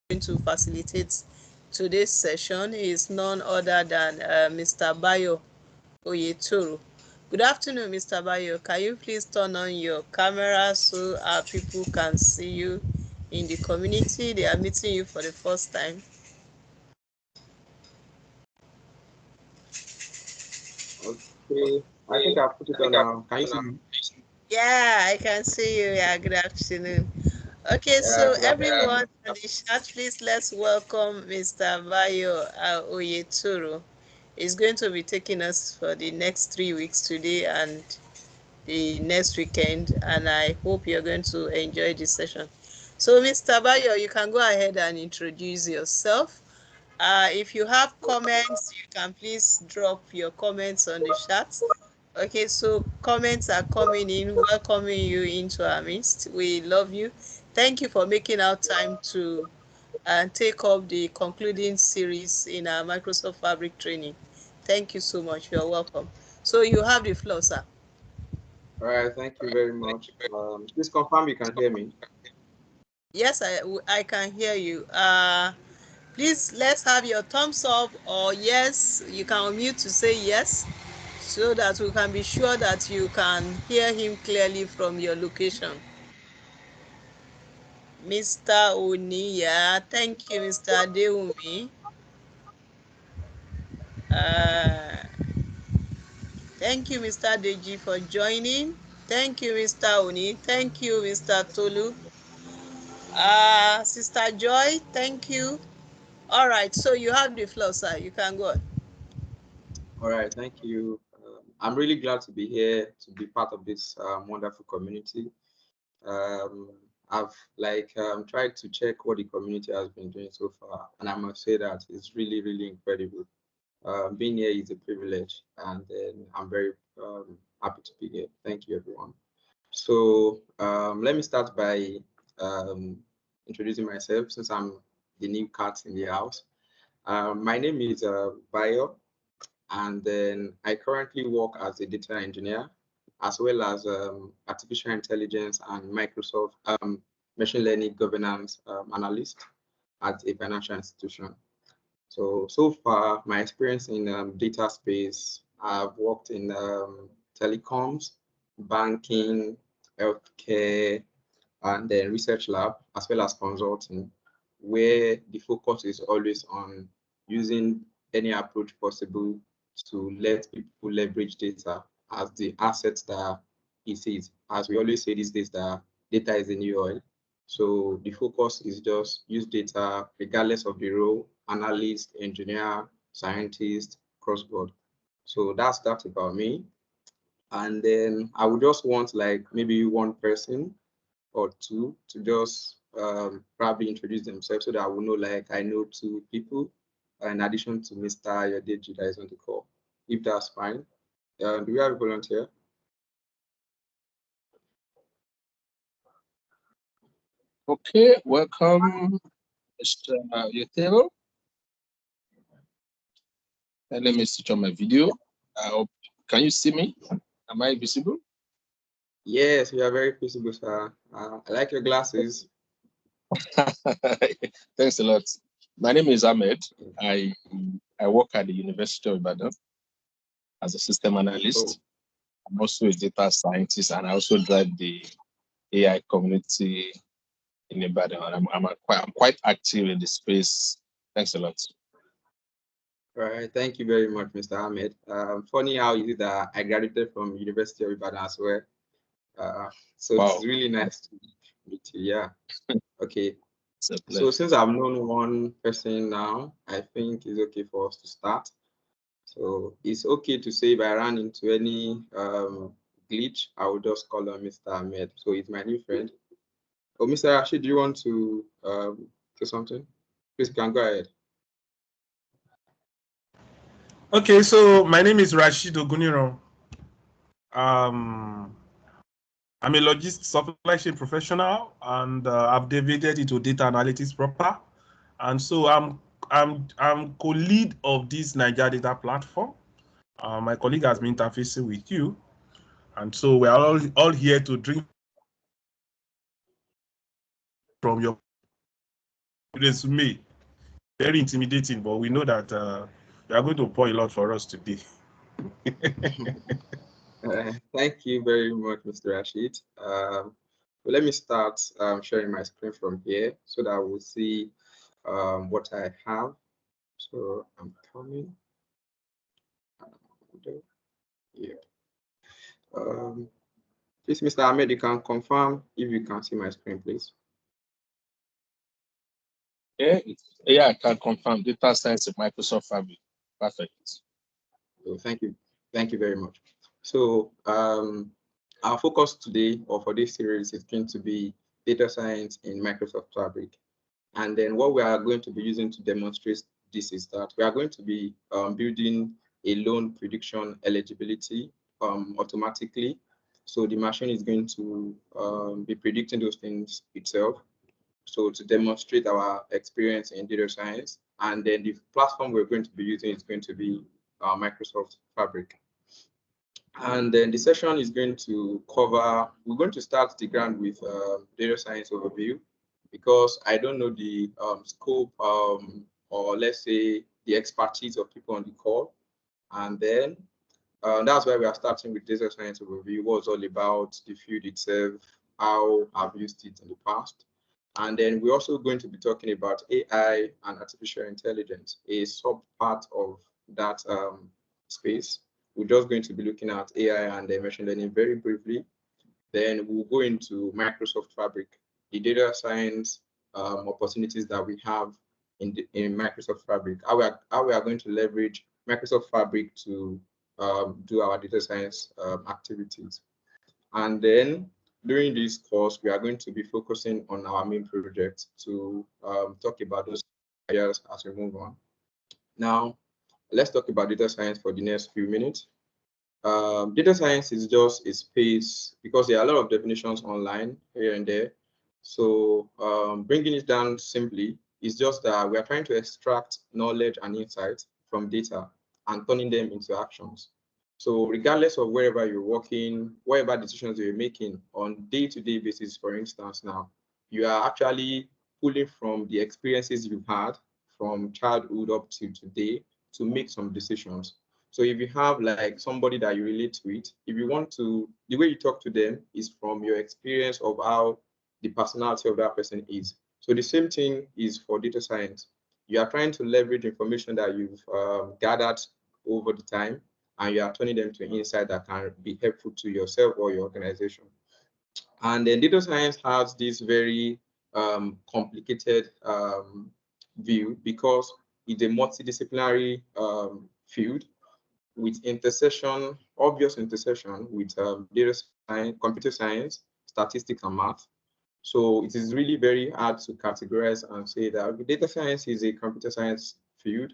going to facilitate today's session is none other than Mr. Bayo Oyetoro. Good afternoon, Mr. Bayo. Can you please turn on your camera so our people can see you in the community? They are meeting you for the first time. Okay, I think I've put it on now. Can you see me? Yeah, I can see you. Yeah, good afternoon. Okay, Yeah, so good afternoon. everyone on the chat, please let's welcome Mr. Bayo Oyetoro. He's going to be taking us for the next 3 weeks, today and the next weekend, and I hope you're going to enjoy this session. So, Mr. Bayo, you can go ahead and introduce yourself. If you have comments, you can please drop your comments on the chat. Okay, so comments are coming in, welcoming you into our midst. We love you. Thank you for making out time to take up the concluding series in our Microsoft Fabric training. Thank you so much. You're welcome. So you have the floor, sir. All right, thank you very much. Please confirm you can hear me. Yes, I can hear you. Please let's have your thumbs up or yes. You can unmute to say yes so that we can be sure that you can hear him clearly from your location. Mr. Oniya, thank you, Mr. Adewumi. Uh, thank you, Mr. Deji, for joining. Thank you, Mr. Oni. Thank you, Mr. Tolu. Sister Joy, thank you. All right, so you have the floor, sir. You can go on. All right, thank you. I'm really glad to be here to be part of this wonderful community. I've tried to check what the community has been doing so far, and I must say that it's really, really incredible. Being here is a privilege, and then I'm very happy to be here. Thank you, everyone. So let me start by introducing myself since I'm the new cat in the house. My name is Bayo, and then I currently work as a data engineer as well as artificial intelligence and Microsoft machine learning governance analyst at a financial institution. So far, my experience in data space, I've worked in telecoms, banking, healthcare, and then research lab, as well as consulting, where the focus is always on using any approach possible to let people leverage data as the assets that it is. As we always say these days, that data is the new oil. So the focus is just use data regardless of the role, analyst, engineer, scientist, cross-board. So that's about me. And then I would just want like maybe one person or two to just probably introduce themselves so that I will know like I know two people in addition to Mr. Yadeji that is on the call. If that's fine. Do we have a volunteer? Okay, welcome, Mr. Yotero. Let me switch on my video. Can you see me? Am I visible? Yes, you are very visible, sir. I like your glasses. Thanks a lot. My name is Ahmed. I work at the University of Ibadan as a system analyst. I'm also a data scientist, and I also drive the AI community in Ibadan. I'm quite active in the space. Thanks a lot. All right, thank you very much, Mr. Ahmed. Funny how you did that. I graduated from University of Ibadan as well. So wow. It's really nice to meet you. Yeah. Okay. So since I've known one person now, I think it's okay for us to start. So it's okay to say if I ran into any glitch, I will just call on Mr. Ahmed. So he's my new friend. Oh, Mr. Rashid, do you want to say something? Please, can go ahead. Okay, so my name is Rashid Oguniro. I'm a logistics supply chain professional, and I've deviated into data analytics proper. And so I'm co-lead of this Niger data platform. My colleague has been interfacing with you, and so we are all here to drink from your resume. Very intimidating, but we know that they are going to pour a lot for us today. Thank you very much, Mr. Rashid. Let me start sharing my screen from here so that we'll see what I have. So I'm coming. Yeah. Please, Mr. Ahmed, you can confirm if you can see my screen, please. Yeah, I can confirm. Data science in Microsoft Fabric. Perfect. So thank you. Thank you very much. So our focus today, or for this series, is going to be data science in Microsoft Fabric. And then what we are going to be using to demonstrate this is that we are going to be building a loan prediction eligibility automatically. So the machine is going to be predicting those things itself. So to demonstrate our experience in data science, and then the platform we're going to be using is going to be Microsoft Fabric. And then the session is going to cover, we're going to start the ground with data science overview, because I don't know the scope or let's say the expertise of people on the call. And then that's why we are starting with data science overview, what's all about the field itself, how I've used it in the past. And then we're also going to be talking about AI and artificial intelligence, a sub part of that space. We're just going to be looking at AI and machine learning very briefly. Then we'll go into Microsoft Fabric, the data science opportunities that we have in Microsoft Fabric, how we are going to leverage Microsoft Fabric to do our data science activities. And then during this course, we are going to be focusing on our main project to talk about those areas as we move on. Now, let's talk about data science for the next few minutes. Data science is just a space, because there are a lot of definitions online here and there. So bringing it down simply is just that we are trying to extract knowledge and insights from data and turning them into actions. So regardless of wherever you're working, whatever decisions you're making on day-to-day basis, for instance, now, you are actually pulling from the experiences you've had from childhood up to today to make some decisions. So if you have like somebody that you relate with, if you want to, the way you talk to them is from your experience of how the personality of that person is. So the same thing is for data science. You are trying to leverage information that you've gathered over the time, and you are turning them to insight that can be helpful to yourself or your organization. And then data science has this very complicated view, because it's a multidisciplinary field with obvious intersection with data science, computer science, statistics, and math. So it is really very hard to categorize and say that data science is a computer science field,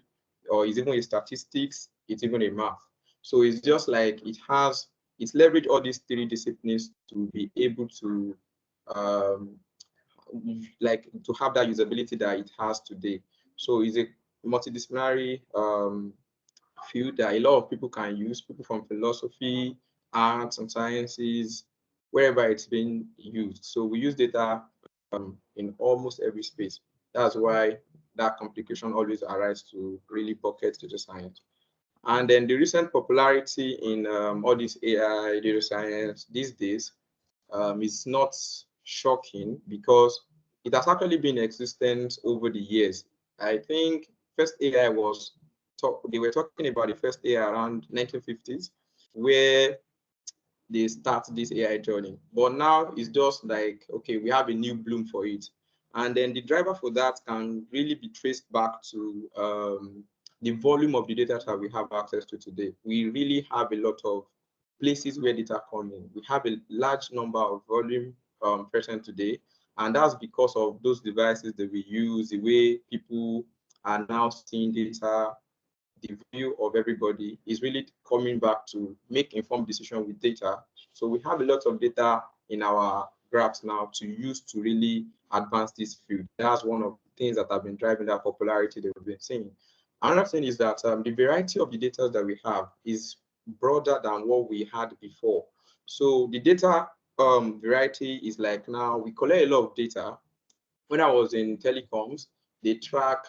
or is even a statistics, it's even a math. So it's just like it's leveraged all these three disciplines to be able to like to have that usability that it has today. So it's a multidisciplinary field that a lot of people can use, people from philosophy, arts, and sciences, wherever it's being used. So we use data in almost every space. That's why that complication always arises to really bucket data science. And then the recent popularity in all this AI, data science these days is not shocking, because it has actually been in existence over the years. I think first AI they were talking about the first AI around 1950s, where they start this AI journey. But now it's just like, okay, we have a new bloom for it. And then the driver for that can really be traced back to the volume of the data that we have access to today. We really have a lot of places where data come in. We have a large number of volume present today. And that's because of those devices that we use, the way people are now seeing data, the view of everybody is really coming back to make informed decision with data. So we have a lot of data in our graphs now to use to really advance this field. That's one of the things that have been driving that popularity that we've been seeing. Another thing is that the variety of the data that we have is broader than what we had before. So the data variety is like, now we collect a lot of data. When I was in telecoms, they track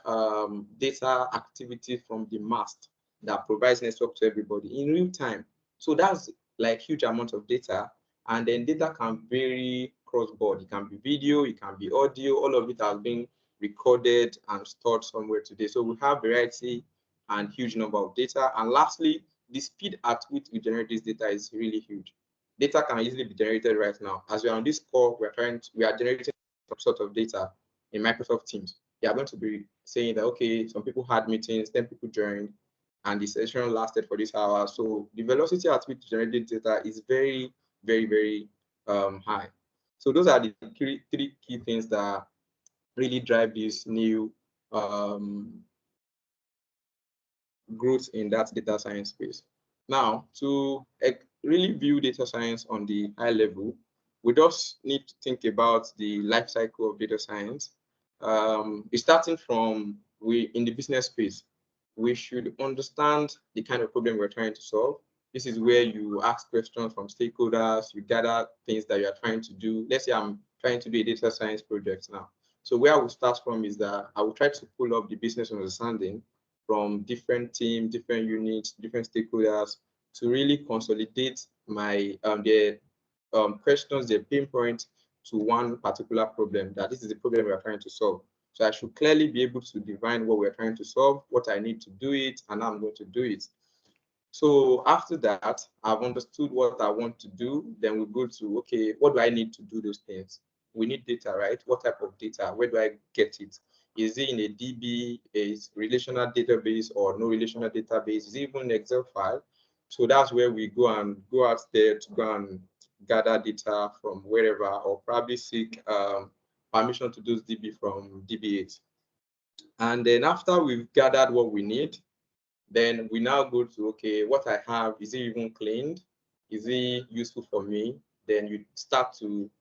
data activity from the mast that provides network to everybody in real time. So that's like huge amount of data. And then data can vary cross-board. It can be video, it can be audio, all of it has been recorded and stored somewhere today. So we have variety and huge number of data. And lastly, the speed at which we generate this data is really huge. Data can easily be generated right now. As we are on this call, we are generating some sort of data in Microsoft Teams. They are going to be saying that, okay, some people had meetings, 10 people joined, and the session lasted for this hour. So the velocity at which generated data is very, very, very high. So those are the three key things that really drive this new growth in that data science space. Now, to really view data science on the high level, we just need to think about the life cycle of data science. It's starting from in the business space, we should understand the kind of problem we're trying to solve. This is where you ask questions from stakeholders, you gather things that you are trying to do. Let's say I'm trying to do a data science project now. So where I will start from is that I will try to pull up the business understanding from different teams, different units, different stakeholders to really consolidate my their questions, their pinpoint to one particular problem, that this is the problem we are trying to solve. So I should clearly be able to define what we're trying to solve, what I need to do it, and how I'm going to do it. So after that, I've understood what I want to do. Then we go to, okay, what do I need to do those things? We need data, right? What type of data? Where do I get it? Is it in a DB, a relational database, or no relational database? Is it even an Excel file? So that's where we go out there to go and gather data from wherever, or probably seek permission to those DB from DB8. And then after we've gathered what we need, then we now go to, okay, what I have, is it even cleaned? Is it useful for me? Then you start to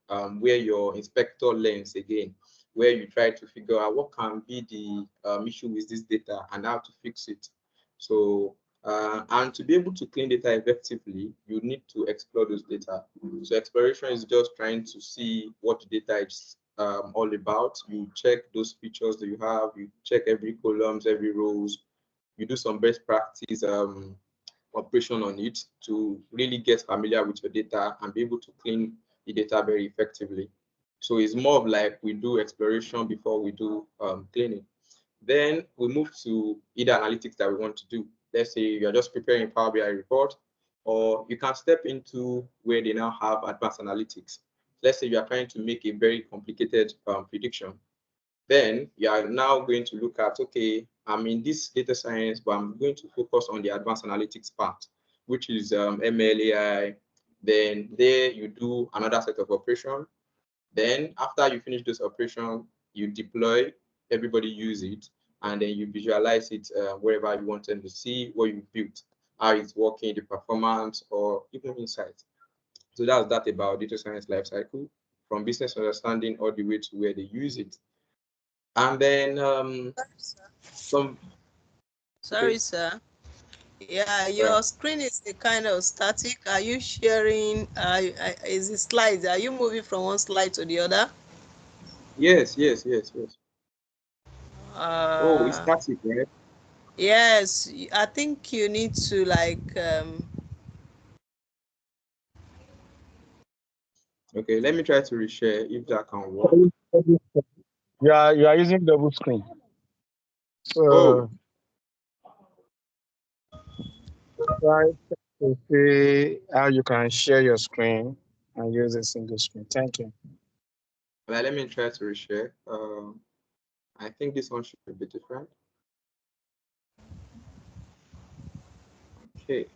wear your inspector lens again, where you try to figure out what can be the issue with this data and how to fix it. So, and to be able to clean data effectively, you need to explore those data. So exploration is just trying to see what the data is all about. You check those features that you have, you check every columns, every rows, you do some best practice operation on it to really get familiar with your data and be able to clean the data very effectively. So it's more of like we do exploration before we do cleaning. Then we move to either analytics that we want to do. Let's say you're just preparing a Power BI report, or you can step into where they now have advanced analytics. Let's say you are trying to make a very complicated prediction. Then you are now going to look at, okay, I'm in this data science, but I'm going to focus on the advanced analytics part, which is ML, AI. Then there you do another set of operation. Then after you finish this operation, you deploy, everybody use it, and then you visualize it wherever you want them to see what you built, how it's working, the performance, or even insights. So that's that about data science lifecycle, from business understanding all the way to where they use it. And then some. Sorry, Okay. sir. Yeah, Right. your screen is a kind of static. Are you sharing? Is it slides? Are you moving from one slide to the other? Yes, yes, yes, yes. Oh, it's Uh, static, right? yes, I think you need to Okay, let me try to reshare if that can work. You are using double screen. Oh, So try to see how you can share your screen and use a single screen. Thank you. well, let me try to reshare. I think this one should be different. Okay.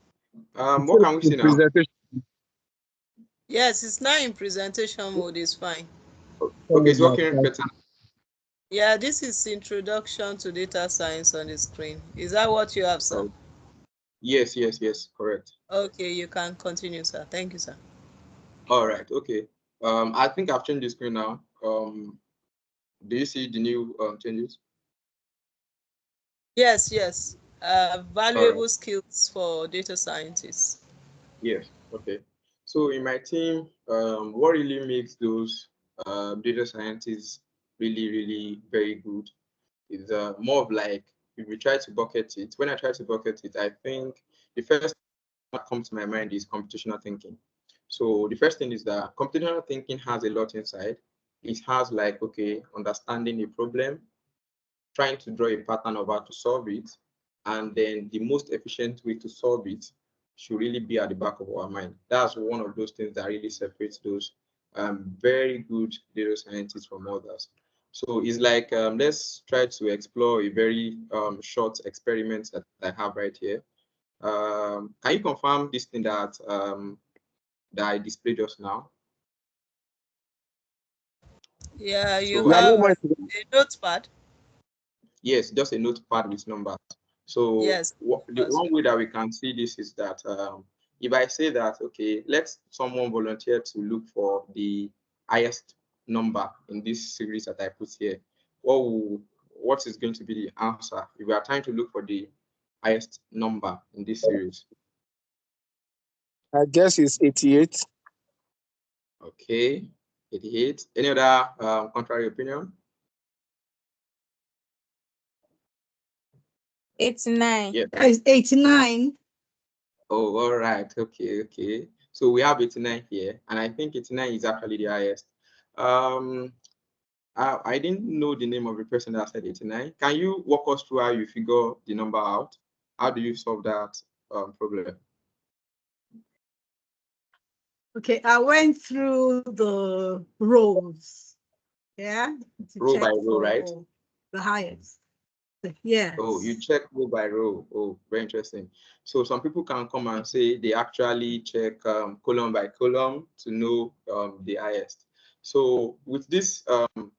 What can we The see now? presentation. yes, it's now in presentation mode. It's fine. Okay, it's working better. Yeah, this is introduction to data science on the screen. Is that what you have, sir? Oh, yes, yes, yes, correct. Okay, you can continue, sir. Thank you, sir. All right, okay. I think I've changed the screen now. Do you see the new changes? Yes, yes. All right. Valuable skills for data scientists. Yes. Okay. So in my team, what really makes those data scientists really, really very good It's more of like, if we try to bucket it, when I try to bucket it, I think the first that comes to my mind is computational thinking. So the first thing is that computational thinking has a lot inside. It has like, okay, understanding a problem, trying to draw a pattern of how to solve it, and then the most efficient way to solve it should really be at the back of our mind. That's one of those things that really separates those very good data scientists from others. So it's like, let's try to explore a very short experiment that I have right here. Can you confirm this thing that I displayed just now? Yeah, you So have a notepad. yes, just a notepad with numbers. So Yes. the one way that we can see this is that if I say that, okay, let someone volunteer to look for the highest number in this series that I put here, what is going to be the answer if we are trying to look for the highest number in this series? I guess it's 88. Okay, 88. Any other contrary opinion? 89. Yeah. It's 89. Oh, all right. Okay, okay. So we have 89 here, and I think 89 is actually the highest. Um, I didn't know the name of the person that said 89. Can you walk us through how you figure the number out? How do you solve that problem? Okay, I went through the rows. Yeah, to Row by check row, right? for the highest. Yes. Oh, you check row by row. Oh, very interesting. So some people can come and say they actually check column by column to know the highest. So with these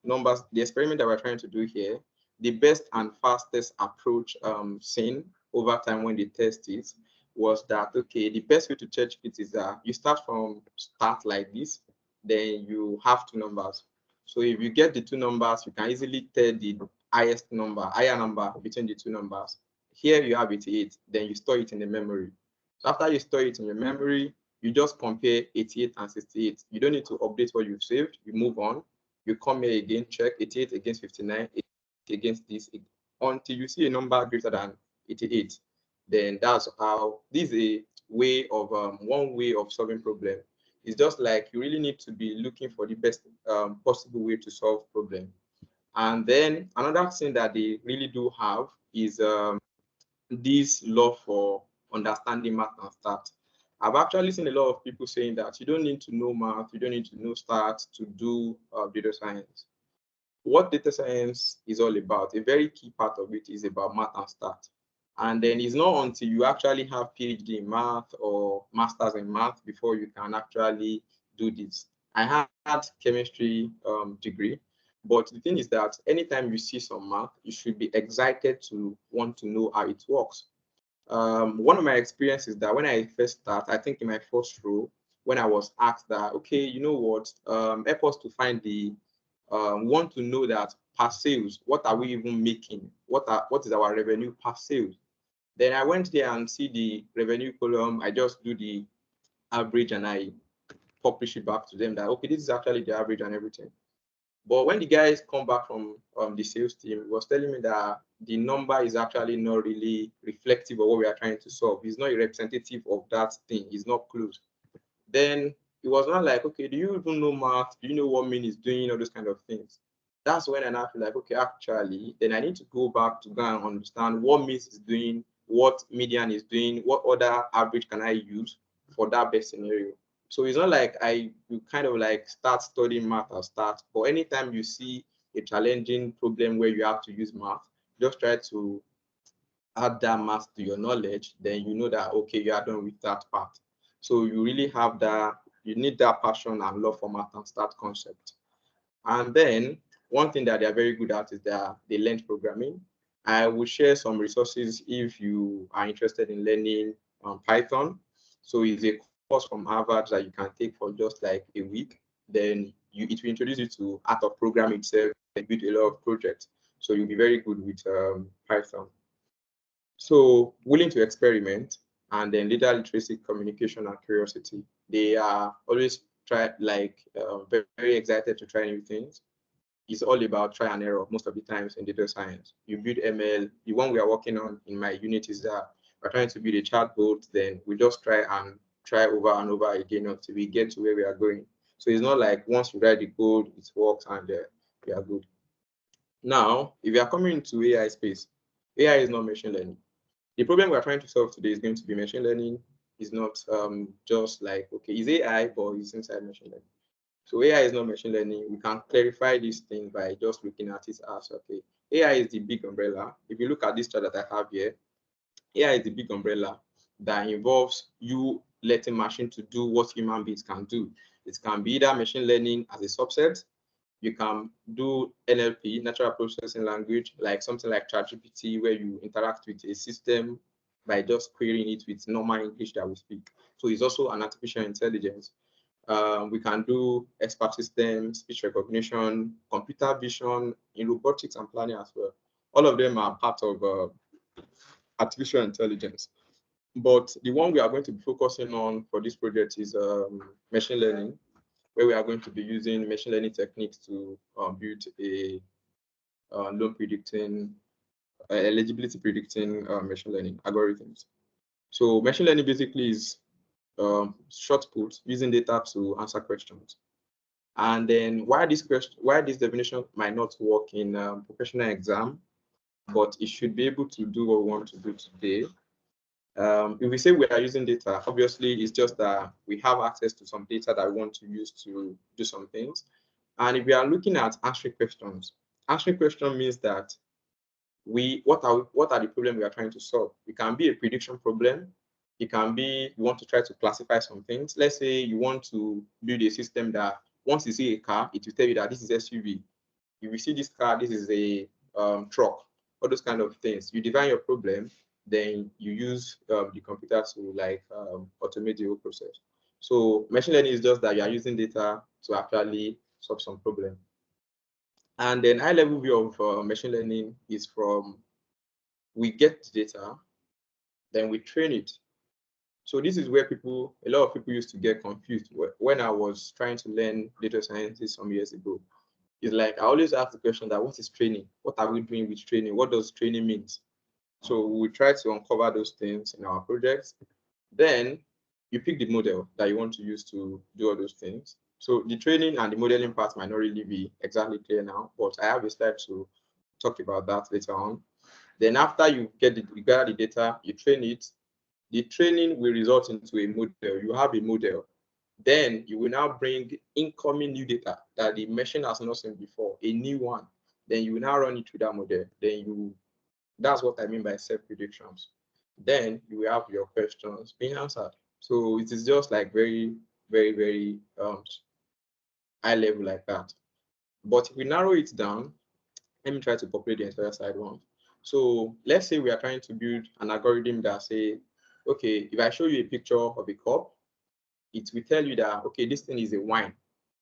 numbers, the experiment that we're trying to do here, the best and fastest approach seen over time when they test it was that, okay, the best way to check it is that you start from start like this, then you have two numbers. So if you get the two numbers, you can easily tell the higher number between the two numbers. Here you have 88, then you store it in the memory. So after you store it in your memory, you just compare 88 and 68. You don't need to update what you've saved. You move on. You come here again, check 88 against 59, 88 against this, until you see a number greater than 88. Then that's how, this is a way of, one way of solving problem. It's just like you really need to be looking for the best possible way to solve problem. And then another thing that they really do have is this love for understanding math and stats. I've actually seen a lot of people saying that you don't need to know math, you don't need to know stats to do data science. What data science is all about, a very key part of it is about math and stats. And then it's not until you actually have PhD in math or masters in math before you can actually do this. I had chemistry degree, but the thing is that anytime you see some math, you should be excited to want to know how it works. One of my experiences that when I first start, I think in my first role, when I was asked that, okay, you know what, help us to find the, want to know that per sales, what are we even making? What is our revenue per sales? Then I went there and see the revenue column. I just do the average and I publish it back to them that, okay, this is actually the average and everything. But when the guys come back from the sales team, it was telling me that the number is actually not really reflective of what we are trying to solve. It's not a representative of that thing. It's not close. Then it was not like, okay, do you even know math? Do you know what mean is doing? All those kind of things. That's when I now feel like, okay, actually, then I need to go back to go and understand what means is doing, what median is doing, what other average can I use for that best scenario. So it's not like you kind of like start studying math or start, but anytime you see a challenging problem where you have to use math, just try to add that math to your knowledge, then you know that, okay, you are done with that part. So you really have that, you need that passion and love for math and start concept. And then one thing that they are very good at is that they learn programming. I will share some resources if you are interested in learning Python. So it's a course from Harvard that you can take for just like a week. Then it will introduce you to art of programming itself and build a lot of projects. So you'll be very good with Python. So willing to experiment, and then data literacy, communication, and curiosity. They are always very, very excited to try new things. is all about try and error most of the times in data science. You build ML. The one we are working on in my unit is that we're trying to build a chatbot, then we just try over and over again until we get to where we are going. So it's not like once you write the code, it works and we are good. Now, if you are coming into AI space, AI is not machine learning. The problem we are trying to solve today is going to be machine learning. Is not just like, okay, it's AI, but it's inside machine learning. So AI is not machine learning. We can clarify this thing by just looking at it as, okay, AI is the big umbrella. If you look at this chart that I have here, AI is the big umbrella that involves you letting machine to do what human beings can do. It can be either machine learning as a subset. You can do NLP, natural processing language, like something like ChatGPT, where you interact with a system by just querying it with normal English that we speak. So it's also an artificial intelligence. We can do expert systems, speech recognition, computer vision, in robotics and planning as well. All of them are part of artificial intelligence. But the one we are going to be focusing on for this project is machine learning, where we are going to be using machine learning techniques to build a loan predicting, eligibility predicting machine learning algorithms. So machine learning basically is short put using data to answer questions. And then why this definition might not work in professional exam, but it should be able to do what we want to do today. If we say we are using data, obviously it's just that we have access to some data that we want to use to do some things. And if we are looking at answering questions means that what are the problems we are trying to solve? It can be a prediction problem. It can be you want to try to classify some things. Let's say you want to build a system that once you see a car, it will tell you that this is SUV. If you see this car, this is a truck. All those kind of things. You define your problem, then you use the computer to like automate the whole process. So machine learning is just that you are using data to actually solve some problem. And then high level view of machine learning is from we get the data, then we train it. So this is where a lot of people used to get confused when I was trying to learn data science some years ago. It's like I always ask the question that what is training? What are we doing with training? What does training mean? So we try to uncover those things in our projects. Then you pick the model that you want to use to do all those things. So the training and the modeling part might not really be exactly clear now, but I have a slide to talk about that later on. Then after you gather the data, you train it. The training will result into a model. You have a model. Then you will now bring incoming new data that the machine has not seen before, a new one. Then you will now run it through that model. That's what I mean by self-predictions. Then you will have your questions being answered. So it is just like very, very, very high level like that. But if we narrow it down, let me try to populate the entire side once. So let's say we are trying to build an algorithm that say, okay, if I show you a picture of a cup, it will tell you that, okay, this thing is a wine.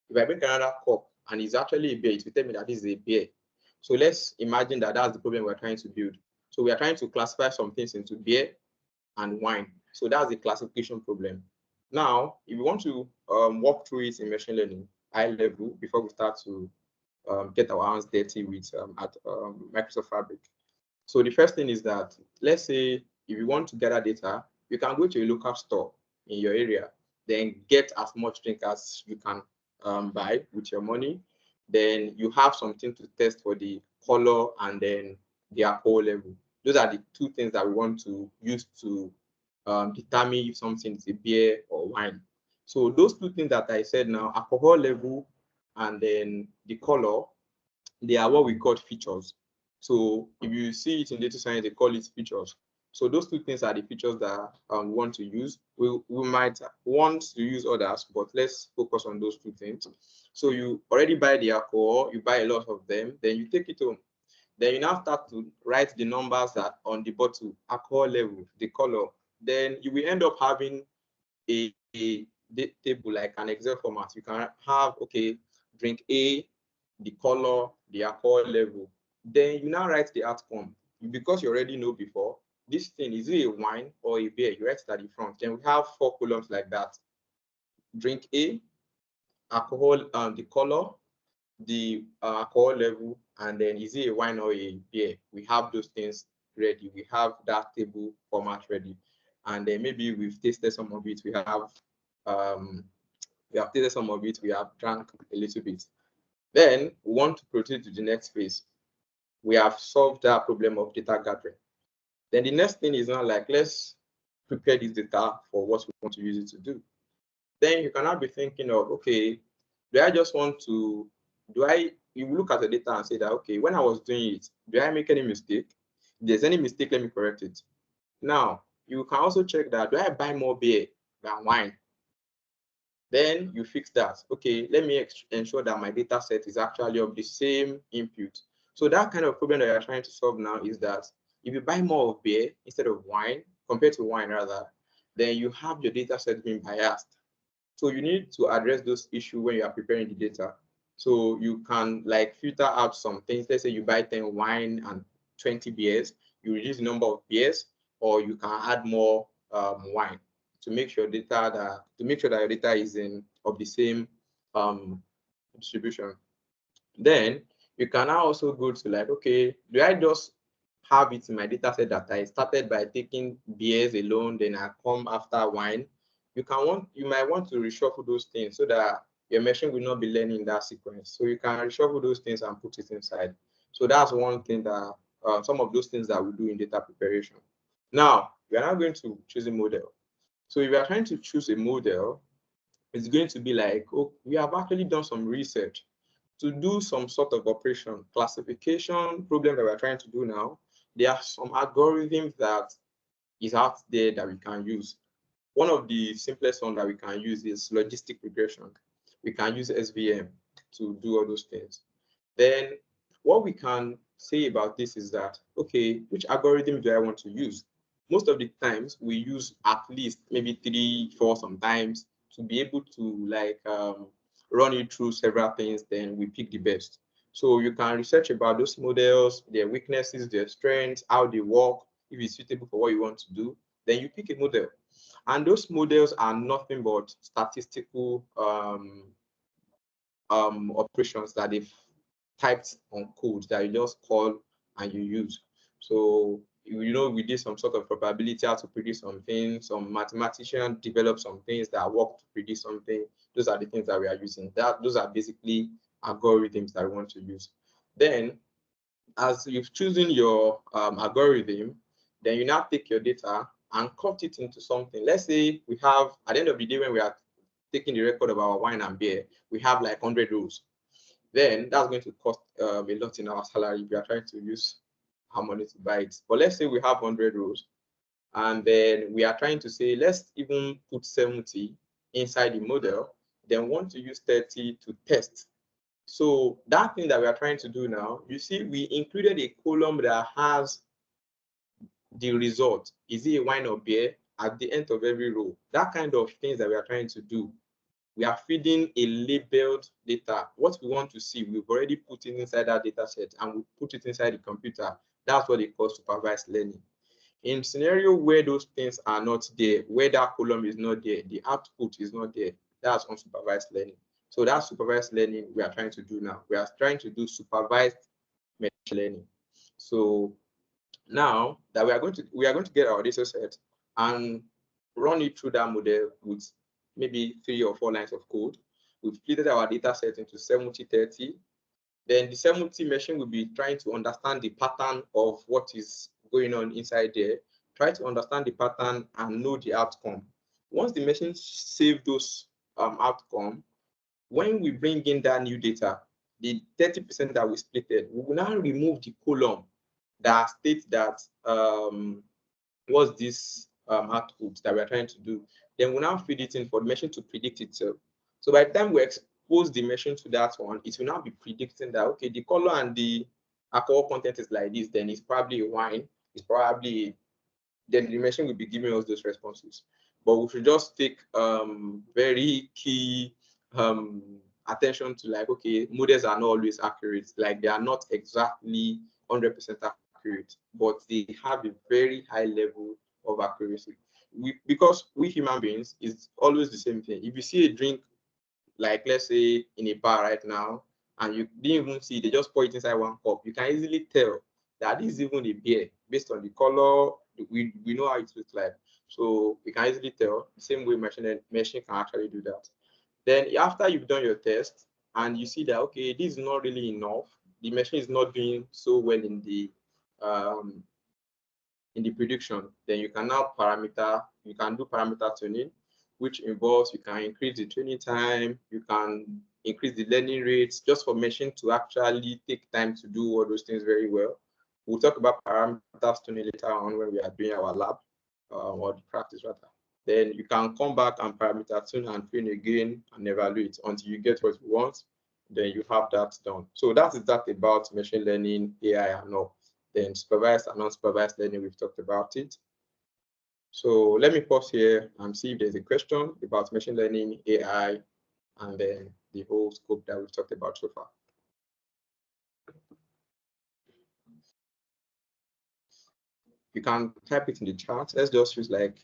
If I bring another cup and it's actually a beer, it will tell me that this is a beer. So let's imagine that that's the problem we're trying to build. So we are trying to classify some things into beer and wine. So that's the classification problem. Now, if we want to walk through it in machine learning, high level, before we start to get our hands dirty with Microsoft Fabric. So the first thing is that, let's say if you want to gather data, you can go to a local store in your area, then get as much drink as you can buy with your money. Then you have something to test for the color and then the alcohol level. Those are the two things that we want to use to determine if something is a beer or wine. So those two things that I said now, alcohol level and then the color, they are what we call features. So if you see it in data science, they call it features. So those two things are the features that we want to use. We might want to use others, but let's focus on those two things. So you already buy the alcohol, you buy a lot of them, then you take it home. Then you now start to write the numbers that on the bottle, alcohol level, the color. Then you will end up having a table like an Excel format. You can have, okay, drink A, the color, the alcohol level. Then you now write the outcome. Because you already know before, this thing, is it a wine or a beer? You write it at the front. Then we have 4 columns like that. Drink A, alcohol, the color, the alcohol level, and then is it a wine or a beer? We have those things ready. We have that table format ready, and then maybe we've tasted some of it. Um, we have tasted some of it. We have drank a little bit. Then we want to proceed to the next phase. We have solved that problem of data gathering. Then the next thing is now like, let's prepare this data for what we want to use it to do. Then you cannot be thinking of, okay, do I just want to, you look at the data and say that, okay, when I was doing it, do I make any mistake? If there's any mistake, let me correct it. Now, you can also check that, do I buy more beer than wine? Then you fix that. Okay, let me ensure that my data set is actually of the same input. So that kind of problem that you're trying to solve now is that if you buy more of beer instead of wine, compared to wine rather, then you have your data set being biased. So you need to address those issues when you are preparing the data. So you can like filter out some things. Let's say you buy 10 wine and 20 beers, you reduce the number of beers, or you can add more wine to make sure that your data is of the same distribution. Then you can now also go to like, okay, do I just have it in my data set that I started by taking beers alone, then I come after wine? You might want to reshuffle those things so that your machine will not be learning that sequence. So you can reshuffle those things and put it inside. So that's one thing that some of those things that we do in data preparation. Now we are now going to choose a model. So if you are trying to choose a model, it's going to be like, oh, we have actually done some research to do some sort of operation classification problem that we're trying to do now. There are some algorithms that is out there that we can use. One of the simplest one that we can use is logistic regression. We can use SVM to do all those things. Then what we can say about this is that, okay, which algorithm do I want to use? Most of the times we use at least maybe 3, 4 sometimes to be able to like run it through several things, then we pick the best. So you can research about those models, their weaknesses, their strengths, how they work, if it's suitable for what you want to do, then you pick a model. And those models are nothing but statistical operations that they've typed on code that you just call and you use. So we did some sort of probability how to predict something. Some mathematician developed some things that work to predict something. Those are the things that we are using. Those are basically algorithms that we want to use. Then, as you've chosen your algorithm, then you now take your data and cut it into something. Let's say we have, at the end of the day, when we are taking the record of our wine and beer, we have like 100 rows. Then that's going to cost a lot in our salary if we are trying to use our money to buy it. But let's say we have 100 rows, and then we are trying to say, let's even put 70 inside the model, then want to use 30 to test. So that thing that we are trying to do now, you see, we included a column that has the result. Is it a wine or beer at the end of every row? That kind of things that we are trying to do. We are feeding a labeled data. What we want to see, we've already put it inside that data set and we put it inside the computer. That's what they call supervised learning. In scenario where those things are not there, where that column is not there, the output is not there, that's unsupervised learning. So that's supervised learning we are trying to do now. We are trying to do supervised machine learning. So now that we are going to get our data set and run it through that model with maybe 3 or 4 lines of code. We've splitted our data set into 70-30. Then the 70 machine will be trying to understand the pattern of what is going on inside there, try to understand the pattern and know the outcome. Once the machine save those outcome, when we bring in that new data, the 30% that we splitted, we will now remove the column that states that what's this output that we're trying to do. Then we'll now feed it in for the machine to predict itself. So by the time we expose the machine to that one, it will now be predicting that, okay, the color and the alcohol content is like this, then it's probably a wine, it's probably, then the machine will be giving us those responses. But we should just take very key attention to like, okay, models are not always accurate. Like they are not exactly 100% accurate, but they have a very high level of accuracy. Because we human beings, is always the same thing. If you see a drink, like let's say in a bar right now, and you didn't even see, they just pour it inside one cup, you can easily tell that this is even a beer based on the color. We know how it looks like. So we can easily tell. The same way machine can actually do that. Then after you've done your test and you see that, okay, this is not really enough, the machine is not doing so well in the prediction, then you can now you can do parameter tuning, which involves you can increase the training time, you can increase the learning rates just for machine to actually take time to do all those things very well. We'll talk about parameter tuning later on when we are doing our lab or the practice rather. Then you can come back and parameter tune and train again and evaluate until you get what you want. Then you have that done. So that is that about machine learning, AI, and all. Then supervised and unsupervised learning, we've talked about it. So let me pause here and see if there's a question about machine learning, AI, and then the whole scope that we've talked about so far. You can type it in the chat. Let's just use like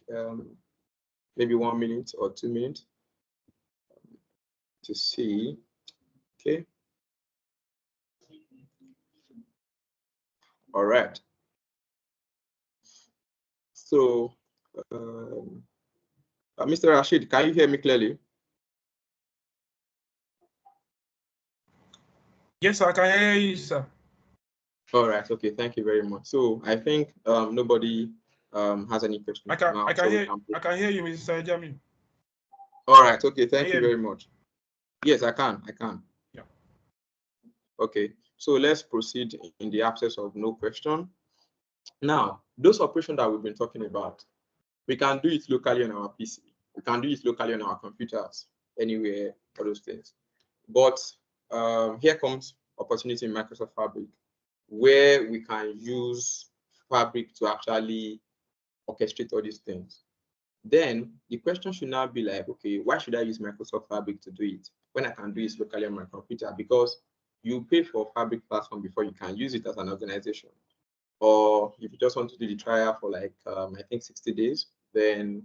maybe 1 minute or 2 minutes to see. Okay. All right. So, Mr. Rashid, can you hear me clearly? Yes, I can hear you, sir. All right. Okay. Thank you very much. So I think nobody has any questions. I can hear you, Mr. Jami. All right. Okay. Thank you very much. Yes, I can. Yeah. Okay. So let's proceed in the absence of no question. Now, those operations that we've been talking about, we can do it locally on our PC. We can do it locally on our computers, anywhere, all those things. But here comes opportunity in Microsoft Fabric, where we can use Fabric to actually orchestrate all these things. Then the question should now be like, okay, why should I use Microsoft Fabric to do it when I can do it locally on my computer? Because you pay for Fabric platform before you can use it as an organization. Or if you just want to do the trial for like, I think 60 days, then,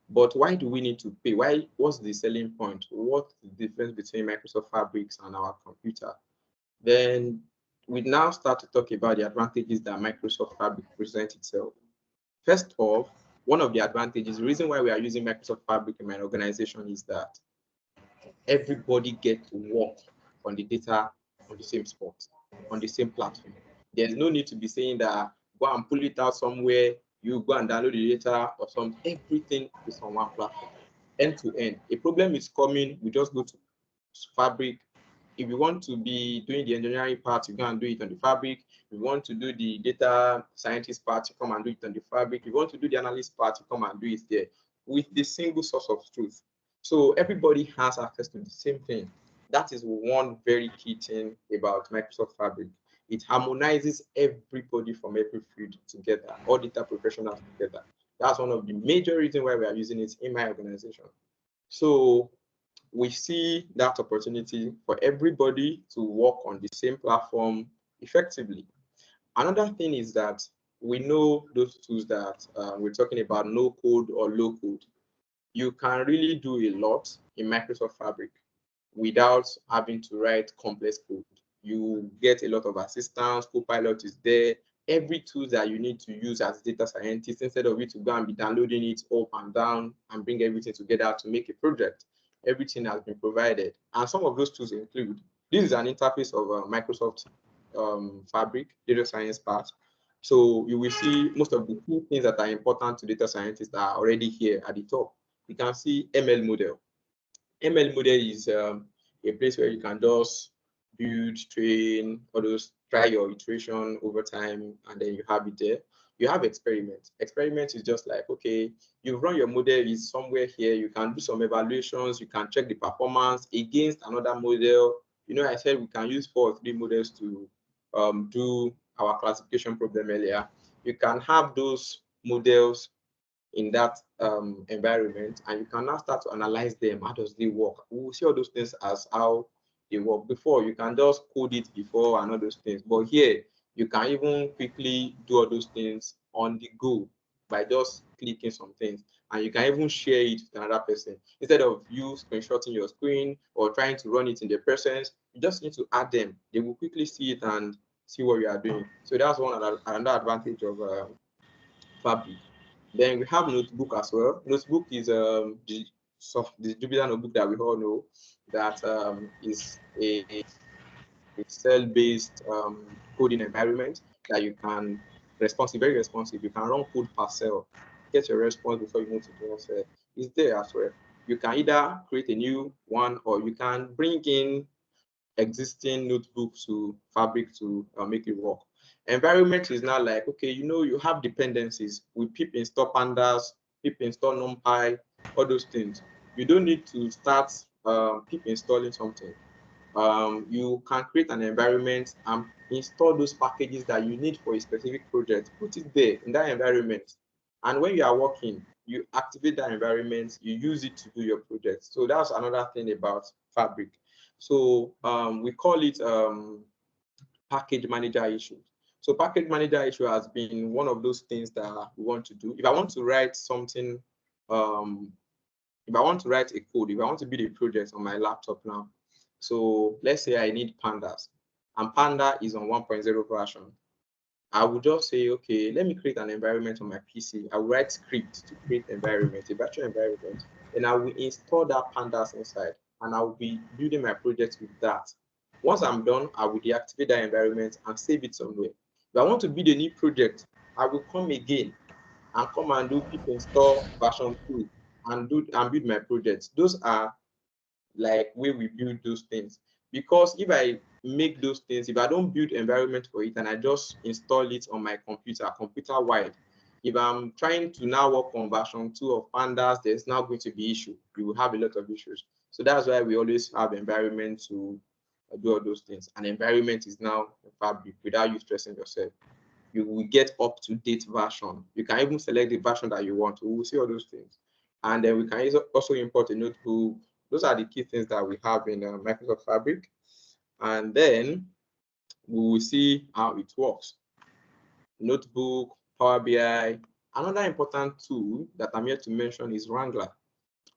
but why do we need to pay? What's the selling point? What's the difference between Microsoft Fabrics and our computer? Then we now start to talk about the advantages that Microsoft Fabric presents itself. First off, one of the advantages, the reason why we are using Microsoft Fabric in my organization is that everybody gets to work on the data on the same spot, on the same platform. There's no need to be saying that go and pull it out somewhere, you go and download the data or something. Everything is on one platform, end to end. A problem is coming, we just go to Fabric. If you want to be doing the engineering part, you go and do it on the Fabric. If you want to do the data scientist part, you come and do it on the Fabric. If you want to do the analyst part, you come and do it there with the single source of truth. So everybody has access to the same thing. That is one very key thing about Microsoft Fabric. It harmonizes everybody from every field together, all data professionals together. That's one of the major reasons why we are using it in my organization. So we see that opportunity for everybody to work on the same platform effectively. Another thing is that we know those tools that we're talking about, no code or low code. You can really do a lot in Microsoft Fabric without having to write complex code. You get a lot of assistance, Copilot is there, every tool that you need to use as a data scientist, instead of you to go and be downloading it up and down and bring everything together to make a project. Everything has been provided. And some of those tools include, this is an interface of Microsoft Fabric, data science part. So you will see most of the key things that are important to data scientists are already here at the top. You can see ML model. ML model is a place where you can just build, train, all those, try your iteration over time, and then you have it there. You have experiment. Experiment is just like, okay, you run your model is somewhere here. You can do some evaluations. You can check the performance against another model. You know, I said we can use 4 or 3 models to do our classification problem earlier. You can have those models in that environment, and you can now start to analyze them. How does they work? We will see all those things as how they work. Before, you can just code it before and all those things, but here you can even quickly do all those things on the go by just clicking some things, and you can even share it with another person instead of you screenshotting your screen or trying to run it in the presence. You just need to add them. They will quickly see it and see what you are doing. So that's another advantage of Fabric. Then we have Notebook as well. Notebook is the distributed notebook that we all know that is a cell-based coding environment that you can very responsive. You can run code per cell, get your response before you move to the next cell. It's there as well. You can either create a new one or you can bring in existing notebooks to Fabric to make it work. Environment is now like, okay, you have dependencies. We pip install pandas, pip install numpy, all those things. You don't need to start pip installing something. You can create an environment and install those packages that you need for a specific project. Put it there in that environment. And when you are working, you activate that environment, you use it to do your project. So that's another thing about Fabric. So we call it package manager issue. So package manager issue has been one of those things that we want to do. If I want to write something, if I want to write a code, if I want to build a project on my laptop now, so let's say I need pandas and Panda is on 1.0 version. I will just say, okay, let me create an environment on my PC. I will write script to create environment, a virtual environment. Then I will install that pandas inside and I will be building my project with that. Once I'm done, I will deactivate that environment and save it somewhere. If I want to build a new project, I will come again and come and do pip install version 2 and build my project. Those are like where we build those things. Because if I make those things, if I don't build environment for it and I just install it on my computer wide, if I'm trying to now work on version 2 of pandas, there's now going to be issue. You will have a lot of issues. So that's why we always have environment to do all those things. And environment is now Fabric without you stressing yourself. You will get up to date version. You can even select the version that you want. We will see all those things. And then we can also import a notebook. Those are the key things that we have in Microsoft Fabric. And then we will see how it works. Notebook, Power BI. Another important tool that I'm here to mention is Wrangler.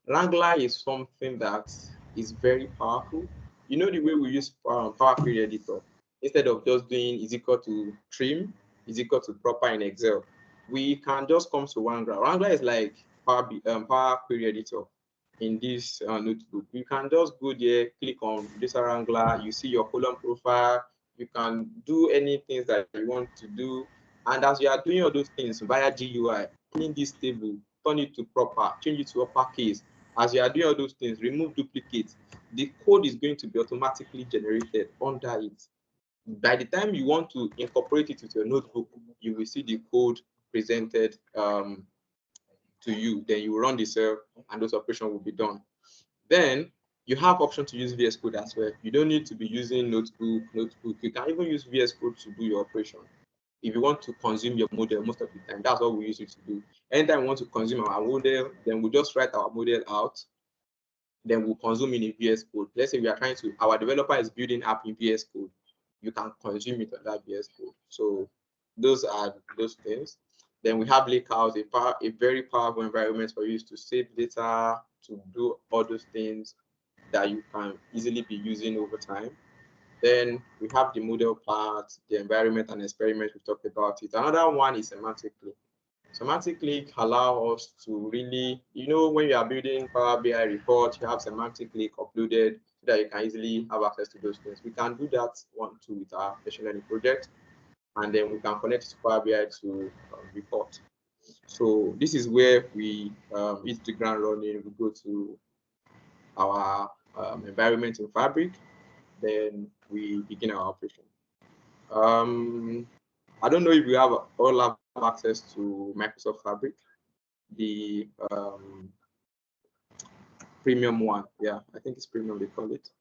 Wrangler is something that is very powerful. You know the way we use Power Query Editor? Instead of just doing is equal to trim, is equal to proper in Excel, we can just come to Wrangler. Wrangler is like Power Query Editor in this notebook. You can just go there, click on this Wrangler, you see your column profile, you can do anything that you want to do. And as you are doing all those things via GUI, clean this table, turn it to proper, change it to uppercase. As you are doing all those things, remove duplicates. The code is going to be automatically generated under it. By the time you want to incorporate it with your notebook, you will see the code presented to you. Then you run the cell and those operations will be done. Then you have option to use VS Code as well. You don't need to be using notebook. You can even use VS Code to do your operation. If you want to consume your model most of the time, that's what we use it to do. Anytime we want to consume our model, then we just write our model out, then we'll consume in a VS Code. Let's say we are trying to, our developer is building app in VS Code. You can consume it on that VS Code. So those are those things. Then we have Lakehouse, a very powerful environment for you to save data, to do all those things that you can easily be using over time. Then we have the model part, the environment and experiment, we talked about it. Another one is semantic link. Semantic link allow us to really, when you are building Power BI report, you have semantic link uploaded so that you can easily have access to those things. We can do that one too with our machine learning project, and then we can connect it to Power BI to report. So this is where we hit the ground running. We go to our environment in Fabric, then we begin our operation. I don't know if we all have access to Microsoft Fabric, the premium one. Yeah, I think it's premium, they call it.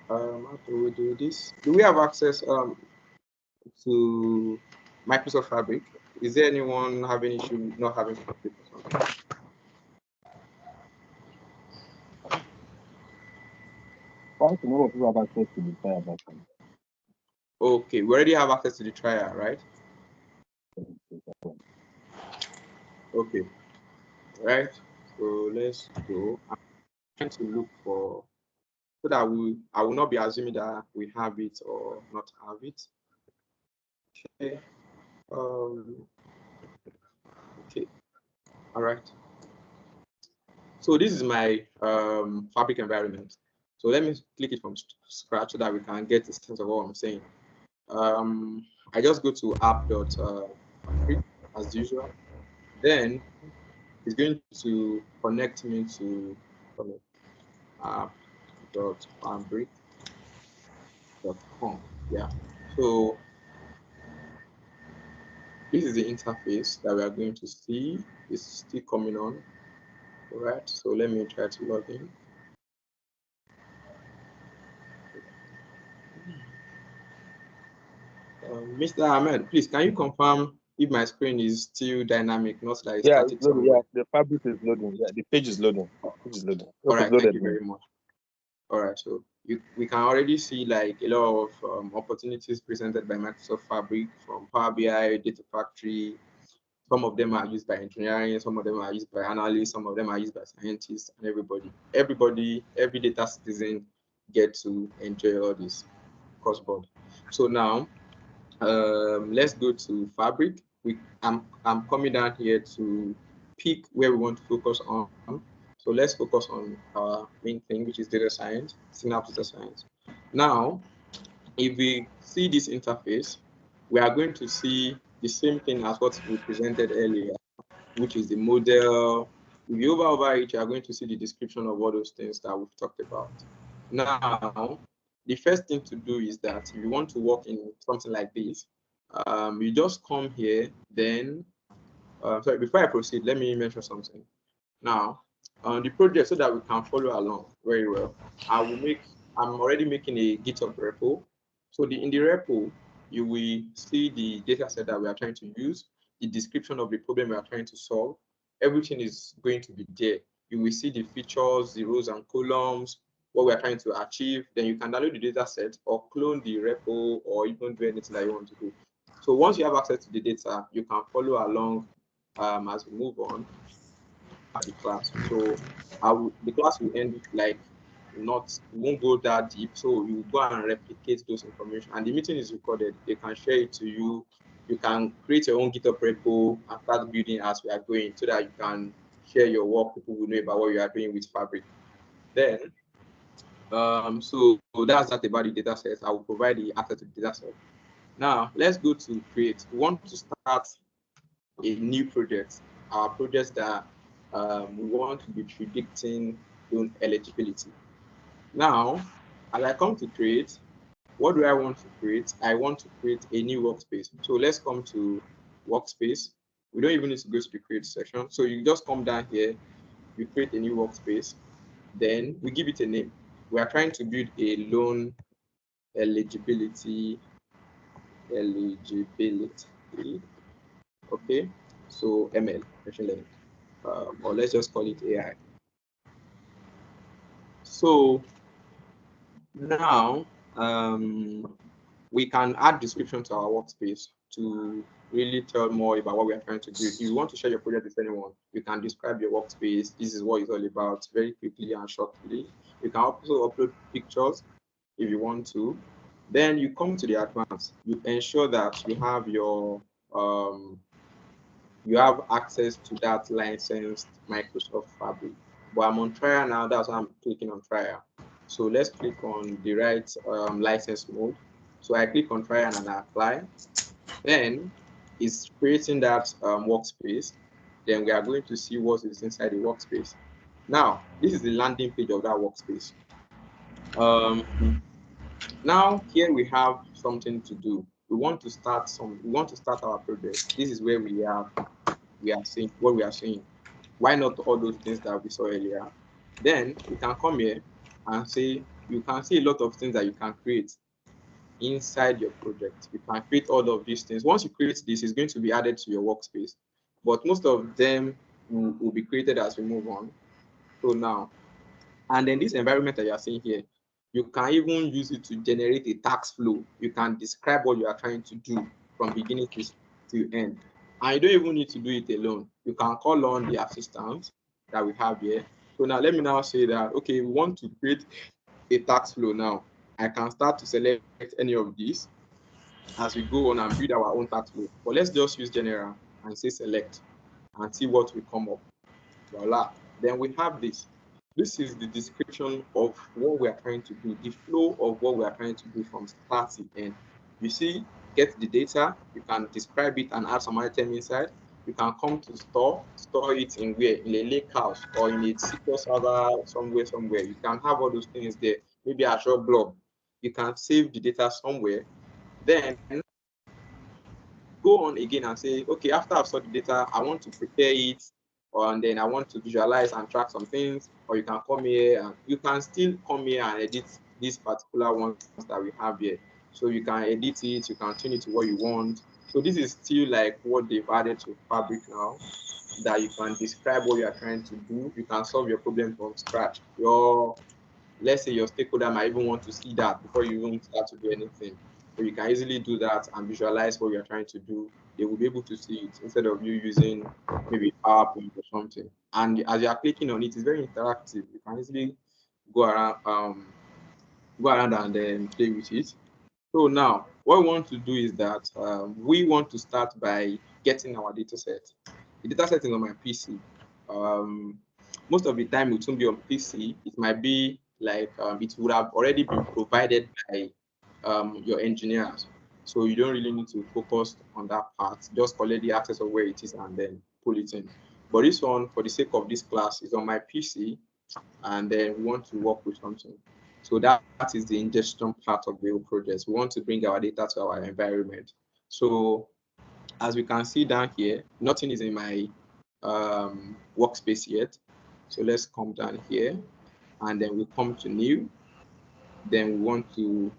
How do we do this? Do we have access to Microsoft Fabric? Is there anyone having issue not having Fabric or something? Have access to the trial version. Okay, we already have access to the trial, right? Okay. right? So let's go. I'm trying to look for so that I will not be assuming that we have it or not have it. Okay. Okay. All right. So this is my Fabric environment. So let me click it from scratch so that we can get a sense of what I'm saying. I just go to app.fabric as usual. Then it's going to connect me to app.fabric.com. Yeah. So this is the interface that we are going to see. It's still coming on. All right. So let me try to log in. Mr. Ahmed, please, can you confirm if my screen is still dynamic, not that it's static somewhere? Yeah, the Fabric is loading. Yeah, the page is loading. All right, thank you very much. All right, so we can already see like a lot of opportunities presented by Microsoft Fabric from Power BI, Data Factory. Some of them are used by engineering, some of them are used by analysts, some of them are used by scientists, and every data citizen get to enjoy all this cross-board. So now, let's go to Fabric. I'm coming down here to pick where we want to focus on. So let's focus on our main thing, which is data science, Synapse data science. Now, if we see this interface, we are going to see the same thing as what we presented earlier, which is the model. If you hover over it, you are going to see the description of all those things that we've talked about. Now, the first thing to do is that if you want to work in something like this, you just come here, then, sorry, before I proceed, let me mention something. Now, on the project, so that we can follow along very well, I'm already making a GitHub repo. So in the repo, you will see the data set that we are trying to use, the description of the problem we are trying to solve. Everything is going to be there. You will see the features, the rows and columns, what we are trying to achieve. Then you can download the data set or clone the repo or even do anything that you want to do. So once you have access to the data, you can follow along as we move on at the class. So the class will end like won't go that deep. So you go and replicate those information, and the meeting is recorded. They can share it to you. You can create your own GitHub repo and start building as we are going, so that you can share your work. People will know about what you are doing with Fabric. Then, so that's that about the data set. I will provide the access to the data set. Now let's go to create. We want to start a new project. Our projects that we want to be predicting eligibility. Now, as I come to create, what do I want to create? I want to create a new workspace. So let's come to workspace. We don't even need to go to the create section. So you just come down here, you create a new workspace, then we give it a name. We are trying to build a loan eligibility. Okay, so ML, machine learning, or let's just call it AI. So now we can add description to our workspace to really tell more about what we are trying to do. If you want to share your project with anyone, you can describe your workspace. This is what it's all about, very quickly and shortly. You can also upload pictures if you want to. Then you come to the advanced. You ensure that you have your you have access to that licensed Microsoft Fabric. But I'm on trial now, that's why I'm clicking on trial. So let's click on the right license mode. So I click on trial and I apply. Then it's creating that workspace. Then we are going to see what is inside the workspace. Now, this is the landing page of that workspace. Now here we have something to do. We want to start our project. This is where we are seeing what we are seeing. Why not all those things that we saw earlier? Then we can come here and say, you can see a lot of things that you can create inside your project. You can create all of these things. Once you create this, it's going to be added to your workspace. But most of them will be created as we move on. So now, and then this environment that you are seeing here, you can even use it to generate a task flow. You can describe what you are trying to do from beginning to end. And you don't even need to do it alone. You can call on the assistant that we have here. So now let me now say that, okay, we want to create a tax flow now. I can start to select any of these as we go on and build our own tax flow. But let's just use general and say select and see what will come up. Voila. Then we have this. This is the description of what we are trying to do, the flow of what we are trying to do from start to end. You see, get the data, you can describe it and add some item inside. You can come to store it in where? In a lake house or in a SQL server somewhere. You can have all those things there. Maybe a short blob. You can save the data somewhere. Then go on again and say, okay, after I've stored the data, I want to prepare it, and then I want to visualize and track some things. Or you can come here and you can still come here and edit these particular ones that we have here. So you can edit it, you can tune it to what you want. So this is still like what they've added to Fabric now, that you can describe what you are trying to do. You can solve your problem from scratch. Let's say your stakeholder might even want to see that before you even start to do anything. So you can easily do that and visualize what you're trying to do. They will be able to see it instead of you using maybe PowerPoint or something. And as you are clicking on it, it's very interactive. You can easily go around and then play with it. So now, what we want to do is that we want to start by getting our data set. The data set is on my PC. Most of the time it won't be on PC. It might be like it would have already been provided by your engineers. So you don't really need to focus on that part. Just collect the access of where it is and then pull it in. But this one, for the sake of this class, is on my PC, and then we want to work with something. So that is the ingestion part of the whole project. We want to bring our data to our environment. So as we can see down here, nothing is in my workspace yet. So let's come down here, and then we come to new. Then we want to,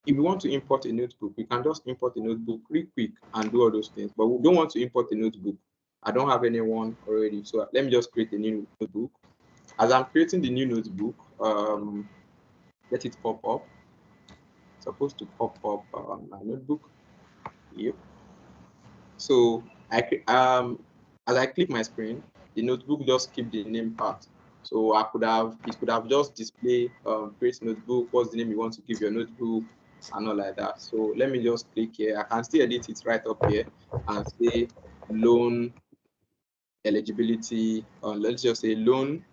if we want to import a notebook, we can just import a notebook real quick and do all those things. But we don't want to import a notebook. I don't have anyone already. So let me just create a new notebook. As I'm creating the new notebook, let it pop up. It's supposed to pop up on my notebook. Yep. So as I click my screen, the notebook just keep the name part. So it could have just display create notebook, what's the name you want to give your notebook, and all like that. So let me just click here. I can still edit it right up here and say loan eligibility, or let's just say loan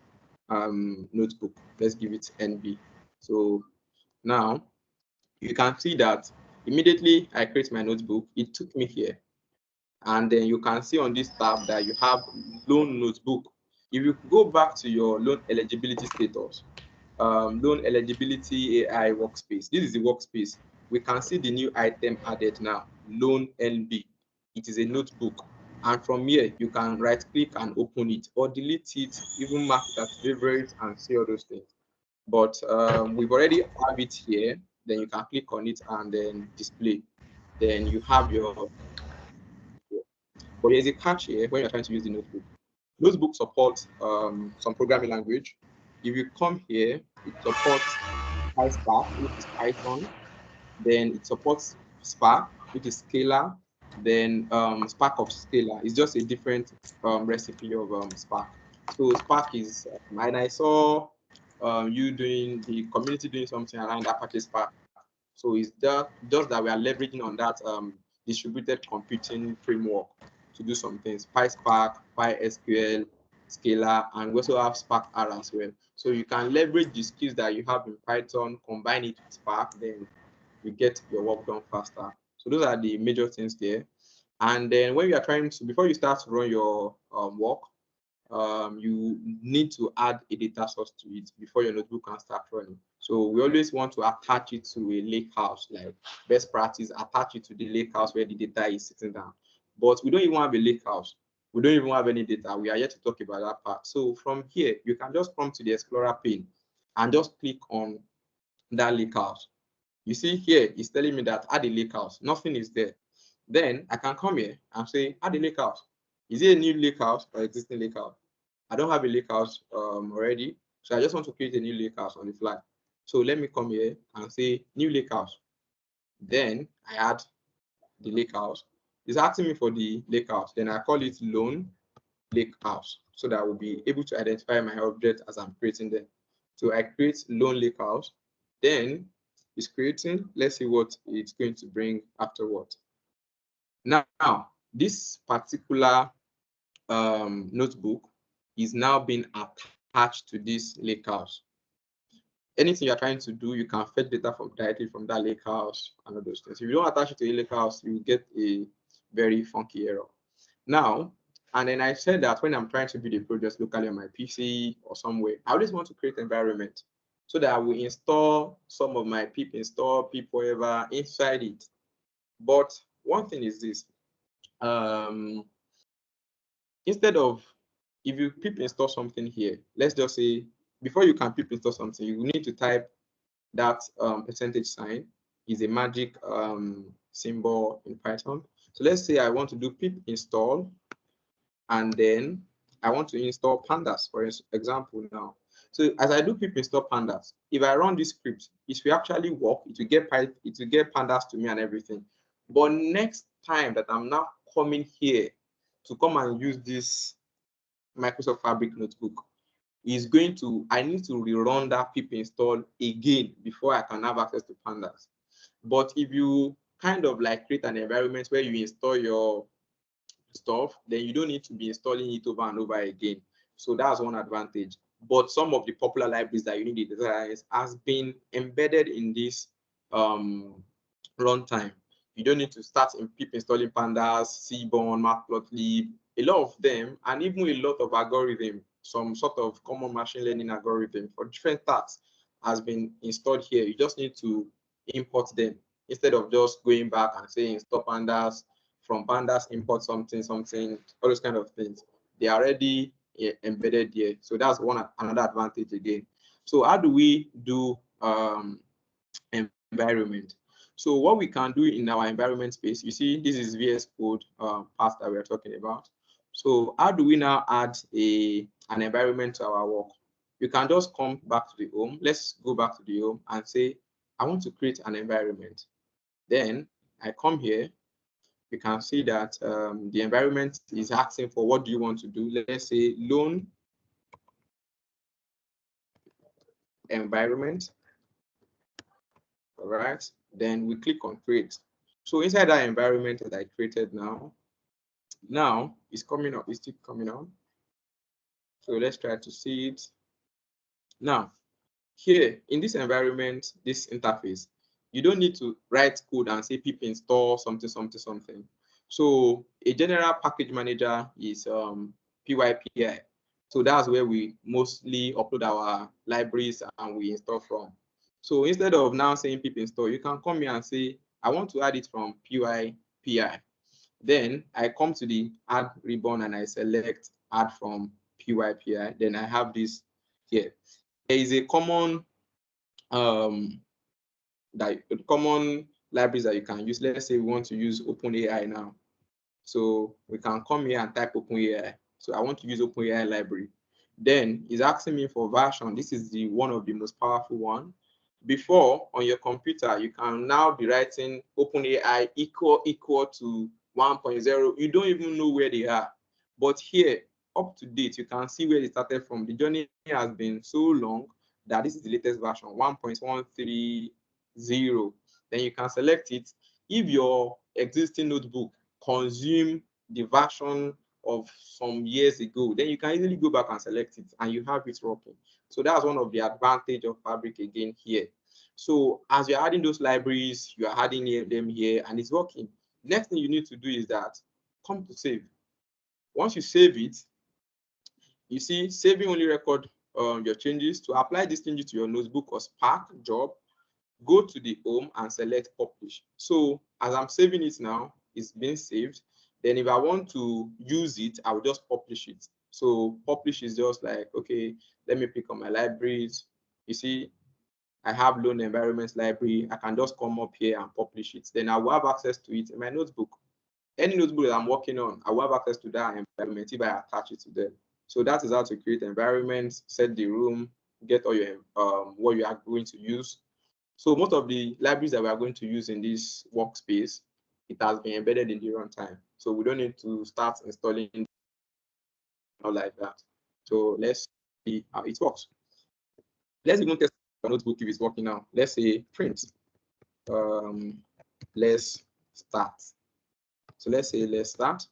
notebook. Let's give it NB. So now you can see that immediately I create my notebook, it took me here. And then you can see on this tab that you have loan notebook. If you go back to your loan eligibility status, loan eligibility AI workspace, this is the workspace. We can see the new item added now, loan NB. It is a notebook. And from here, you can right click and open it or delete it, even mark it as favorite and see all those things. But we've already have it here. Then you can click on it and then display. Then you have your, but there's a catch here when you're trying to use the notebook. Notebook supports some programming language. If you come here, it supports PySpark, which is Python. Then it supports Spark, which is Scalar. Then Spark of Scalar is just a different recipe of Spark. So Spark is, and I saw you doing the community doing something around Apache Spark. So it's just that we are leveraging on that distributed computing framework to do some things. PySpark, PySQL, Scalar, and we also have Spark R as well. So you can leverage the skills that you have in Python, combine it with Spark, then you get your work done faster. So those are the major things there. And then when you are trying to, before you start to run your work, you need to add a data source to it before your notebook can start running. So we always want to attach it to a lake house, like best practice, attach it to the lake house where the data is sitting down. But we don't even have a lake house. We don't even have any data. We are yet to talk about that part. So from here, you can just come to the Explorer pane and just click on that lake house. You see here, it's telling me that add a lake house. Nothing is there. Then I can come here and say, add a lake house. Is it a new lake house or existing lake house? I don't have a lake house already. So I just want to create a new lake house on the fly. So let me come here and say new lake house. Then I add the lake house. it's asking me for the lakehouse. Then I call it loan lakehouse so that I will be able to identify my object as I'm creating them. So I create loan lakehouse. Then it's creating. Let's see what it's going to bring afterwards. Now, this particular notebook is now being attached to this lakehouse. Anything you're trying to do, you can fetch data from directly from that lakehouse and all those things. If you don't attach it to a lakehouse, you get a very funky error. Now, and then I said that when I'm trying to build a project locally on my PC or somewhere, I always want to create environment so that I will install some of my pip install, pip whatever inside it. But one thing is this, instead of, if you pip install something here, let's just say before you can pip install something, you need to type that percentage sign is a magic symbol in Python. So let's say I want to do pip install, and then I want to install pandas, for example now. So as I do pip install pandas, if I run this script, it will actually work. It will get pandas to me and everything. But next time that I'm now coming here to come and use this Microsoft Fabric notebook, is going to, I need to rerun that pip install again before I can have access to pandas. But if you kind of like create an environment where you install your stuff, then you don't need to be installing it over and over again. So that's one advantage. But some of the popular libraries that you need to design has been embedded in this runtime. You don't need to start in pip installing pandas, seaborn, matplotlib, a lot of them, and even a lot of algorithm, some sort of common machine learning algorithm for different tasks has been installed here. You just need to import them instead of just going back and saying install pandas, from pandas import something, all those kind of things. They are already embedded here. So that's another advantage again. So how do we do environment? So what we can do in our environment space, you see, this is VS Code part that we're talking about. So how do we now add an environment to our work? You can just come back to the home. Let's go back to the home and say, I want to create an environment. Then I come here. You can see that the environment is asking for what do you want to do. Let's say loan environment. All right. Then we click on create. So inside that environment that I created now it's coming up, it's still coming on. So let's try to see it. Now, here in this environment, this interface, you don't need to write code and say pip install something. So a general package manager is PyPI. So that's where we mostly upload our libraries and we install from. So instead of now saying pip install, you can come here and say, I want to add it from PyPI. Then I come to the add ribbon and I select add from PyPI. Then I have this here. There is a common libraries that you can use. Let's say we want to use OpenAI now. So we can come here and type OpenAI. So I want to use OpenAI library. Then it's asking me for version. This is the one of the most powerful one. Before on your computer, you can now be writing OpenAI equal to 1.0. You don't even know where they are. But here, up to date, you can see where they started from. The journey has been so long that this is the latest version, 1.130. Then you can select it. If your existing notebook consume the version of some years ago, then you can easily go back and select it and you have it working. So that's one of the advantage of Fabric again here. So as you're adding those libraries, you are adding them here and it's working. Next thing you need to do is that come to save. Once you save it, you see saving only record your changes. To apply these changes to your notebook or Spark job, go to the home and select publish. So as I'm saving it now, it's being saved. Then if I want to use it, I will just publish it. So publish is just like, okay, let me pick on my libraries. You see, I have loan environments library. I can just come up here and publish it. Then I will have access to it in my notebook. Any notebook that I'm working on, I will have access to that environment if I attach it to them. So that is how to create environments, set the room, get all your what you are going to use. So most of the libraries that we are going to use in this workspace it has been embedded in the runtime. So we don't need to start installing like that. So let's see how it works. Let's even test our notebook if it's working now. Let's say print. Let's start. So let's say let's start,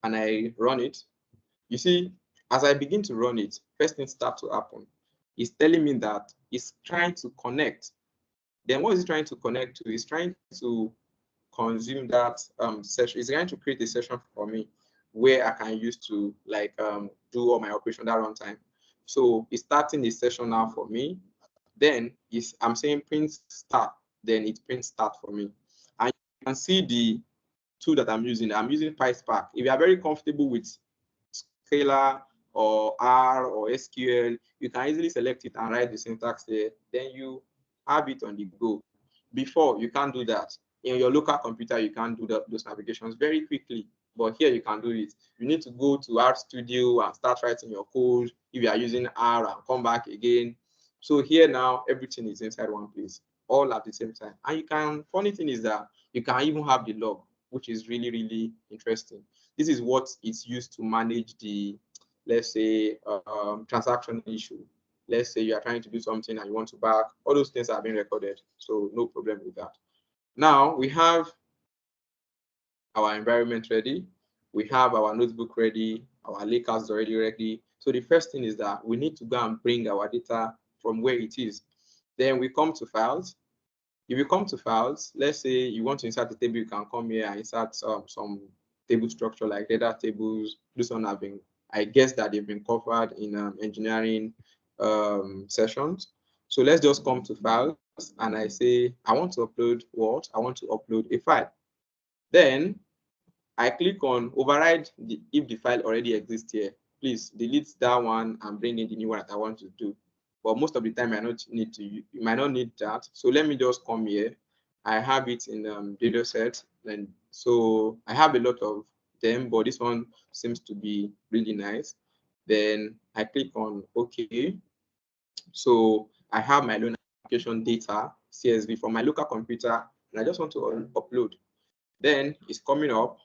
and I run it. You see, as I begin to run it, first thing starts to happen. It's telling me that it's trying to connect. Then what is it trying to connect to? It's trying to consume that session. It's trying to create a session for me where I can use to like do all my operation that runtime. So it's starting the session now for me. Then I'm saying print start. Then it prints start for me. And you can see the tool that I'm using. I'm using PySpark. If you are very comfortable with Scalar or R or SQL, you can easily select it and write the syntax there. Then you have it on the go. Before, you can't do that. In your local computer, you can't do those navigations very quickly. But here you can do it. You need to go to R Studio and start writing your code if you are using R and come back again. So here now, everything is inside one place, all at the same time. And you can, funny thing is that you can even have the log, which is really, really interesting. This is what it's used to manage the, let's say, transaction issue. Let's say you are trying to do something and you want to back, all those things are being recorded. So no problem with that. Now we have our environment ready. We have our notebook ready. Our lakehouse is already ready. So the first thing is that we need to go and bring our data from where it is. Then we come to files. If you come to files, let's say you want to insert a table, you can come here and insert some table structure like data tables. This one have been, I guess that they've been covered in engineering sessions. So let's just come to files and I say, I want to upload what? I want to upload a file. Then I click on override if the file already exists here. Please delete that one and bring in the new one that I want to do. But most of the time, you might not need that. So let me just come here. I have it in data set, and so I have a lot of them, but this one seems to be really nice. Then I click on OK. So I have my loan application data CSV from my local computer, and I just want to upload. Then it's coming up.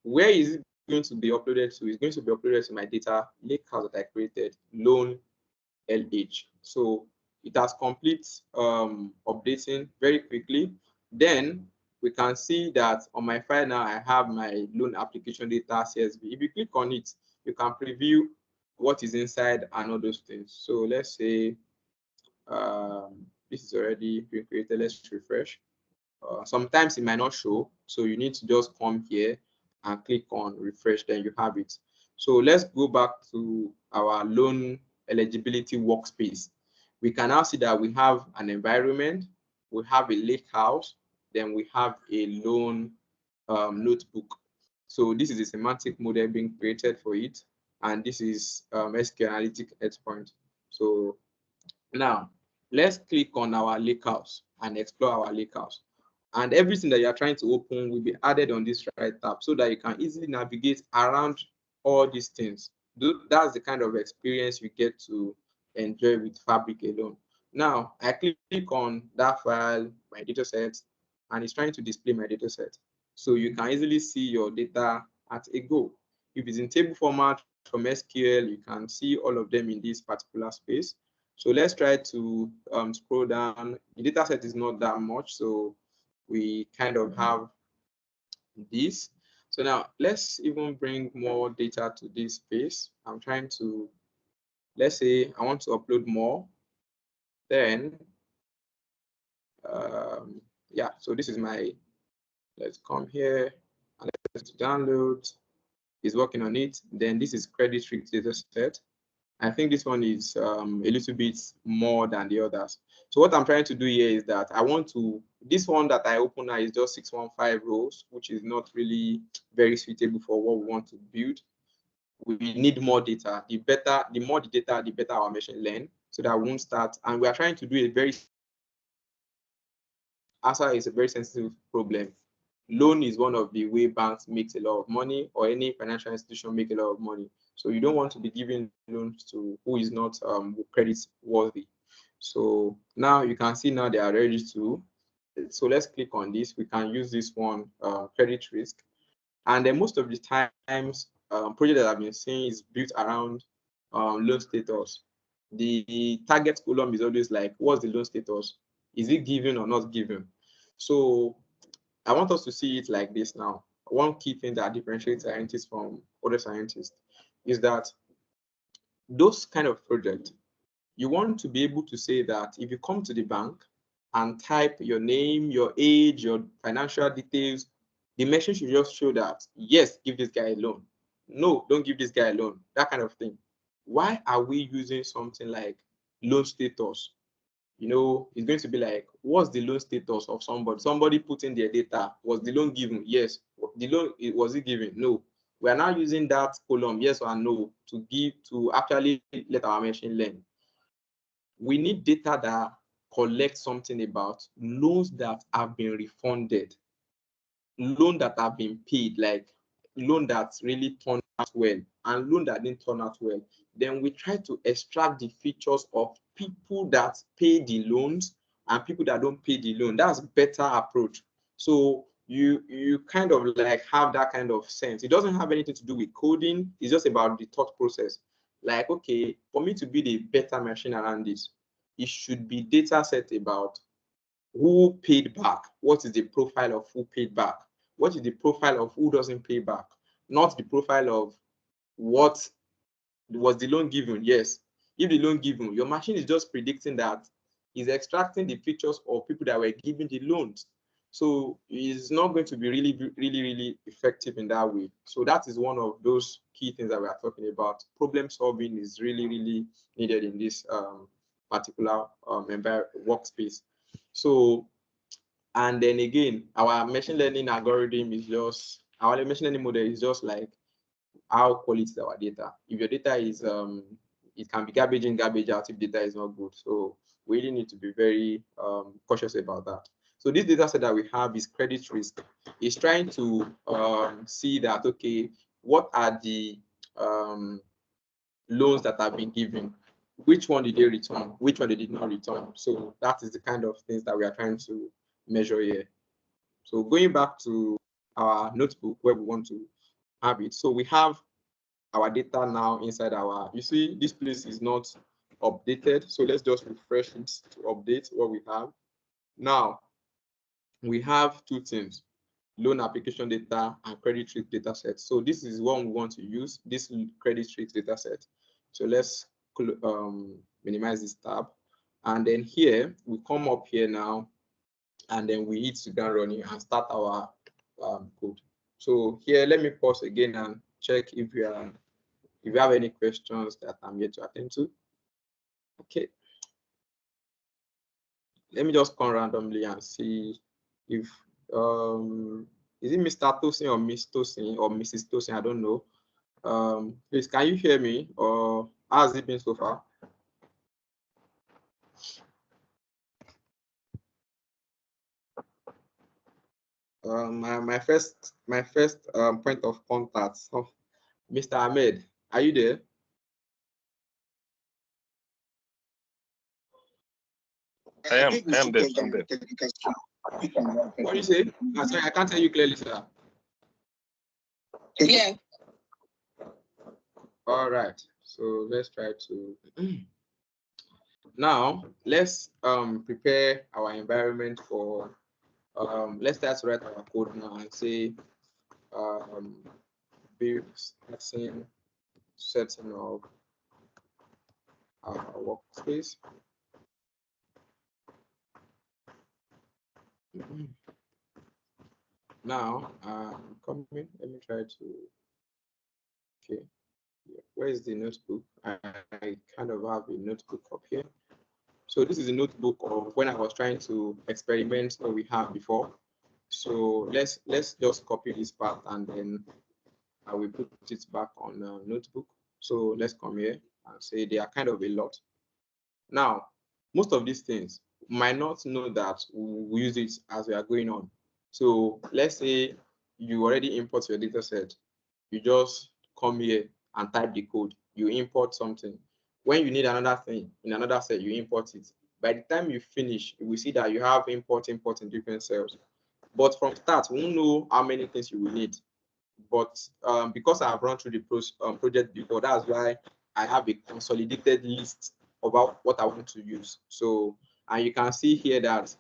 Where is it going to be uploaded to? It's going to be uploaded to my data lakehouse that I created, loan LH. So it has complete updating very quickly. Then we can see that on my file now, I have my loan application data CSV. If you click on it, you can preview what is inside and all those things. So let's say this is already been created. Let's refresh. Sometimes it might not show, so you need to just come here and click on refresh, then you have it. So let's go back to our loan eligibility workspace. We can now see that we have an environment, we have a lake house, then we have a loan notebook. So this is a semantic model being created for it, and this is SQL Analytic endpoint. So now let's click on our lakehouse and explore our lakehouse. And everything that you are trying to open will be added on this right tab so that you can easily navigate around all these things. That's the kind of experience you get to enjoy with Fabric alone. Now, I click on that file, my data set, and it's trying to display my data set. So you can easily see your data at a go. If it's in table format from SQL, you can see all of them in this particular space. So let's try to scroll down. The data set is not that much, so we kind of have this. So now let's even bring more data to this space. I'm trying to, let's say I want to upload more. Then, yeah, so this is my, let's come here and let's download. It's working on it. Then this is credit risk data set. I think this one is a little bit more than the others. So what I'm trying to do here is that I want to, this one that I open now is just 615 rows, which is not really very suitable for what we want to build. We need more data. The more the data, the better our machine learn, so that we won't start. And we are trying to do a very, ASA is a very sensitive problem. Loan is one of the way banks makes a lot of money, or any financial institution make a lot of money. So you don't want to be giving loans to who is not credit worthy. So now you can see now they are ready to So let's click on this. We can use this one, credit risk. And then most of the times, project that I've been seeing is built around loan status. The target column is always like, what's the loan status? Is it given or not given? So I want us to see it like this now. One key thing that differentiates scientists from other scientists is that those kind of projects, you want to be able to say that if you come to the bank and type your name, your age, your financial details, the machine should just show that, yes, give this guy a loan. No, don't give this guy a loan, that kind of thing. Why are we using something like loan status? You know, it's going to be like, what's the loan status of somebody? Somebody put in their data. Was the loan given? Yes. The loan, was it given? No. We are now using that column, yes or no, to actually let our machine learn. We need data that collects something about loans that have been refunded, loan that have been paid, like loan that really turned out well and loan that didn't turn out well. Then we try to extract the features of people that pay the loans and people that don't pay the loan. That's a better approach. So you kind of like have that kind of sense. It doesn't have anything to do with coding. It's just about the thought process. Like, okay, for me to build a better machine around this, it should be data set about who paid back. What is the profile of who paid back? What is the profile of who doesn't pay back? Not the profile of what was the loan given. Yes, if the loan given, your machine is just predicting that is extracting the features of people that were given the loans. So it's not going to be really effective in that way. So that is one of those key things that we are talking about. Problem solving is really needed in this particular workspace. So, and then again, our machine learning algorithm is just, our machine learning model is just like how quality is our data. If your data is, it can be garbage in, garbage out if data is not good. So we really need to be very cautious about that. So this data set that we have is credit risk. It's trying to see that, okay, what are the loans that have been given? Which one did they return? Which one they did not return? So that is the kind of things that we are trying to measure here. So going back to our notebook where we want to have it. So we have our data now inside our, you see, this place is not updated. So let's just refresh it to update what we have. Now, we have two things, loan application data and credit risk data set. So this is one we want to use, this credit risk data set. So let's minimize this tab. And then here, we come up here now, and then we hit start running and start our code. So here, let me pause again and check if you have any questions that I'm here to attend to. Okay. Let me just come randomly and see if is it Mr. Tosin or Miss Tosin or Mrs. Tosin? I don't know. Please, can you hear me, or how has it been so far? My first point of contact. Oh, Mr. Ahmed, are you there? I am there. I'm there. What do you say? Sorry, I can't hear you clearly, sir. Yeah. All right. So let's try to now let's prepare our environment for let's start to write our code now and say setting of our workspace. Now coming, let me try to, okay, yeah. Where is the notebook? I kind of have a notebook up here. So this is a notebook of when I was trying to experiment what we had before. So let's just copy this part and then I will put it back on the notebook. So let's come here and say they are kind of a lot. Now, most of these things might not know that we use it as we are going on. So let's say you already import your data set. You just come here and type the code. You import something. When you need another thing in another set, you import it. by the time you finish, you will see that you have import in different cells. But from start, we won't know how many things you will need. But because I have run through the project before, that's why I have a consolidated list about what I want to use. So, and you can see here that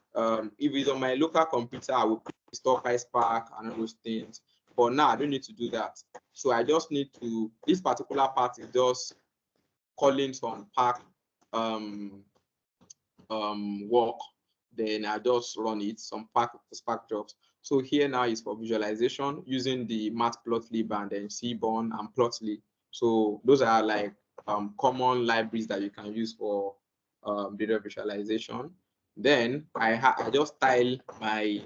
if it's on my local computer, I will store PySpark and all those things. But now I don't need to do that. So I just need to, this particular part is just calling some Spark work. Then I just run it, some Spark jobs. So here now is for visualization using the matplotlib and then Seaborn and Plotly. So those are like common libraries that you can use for data visualization. Then I just style my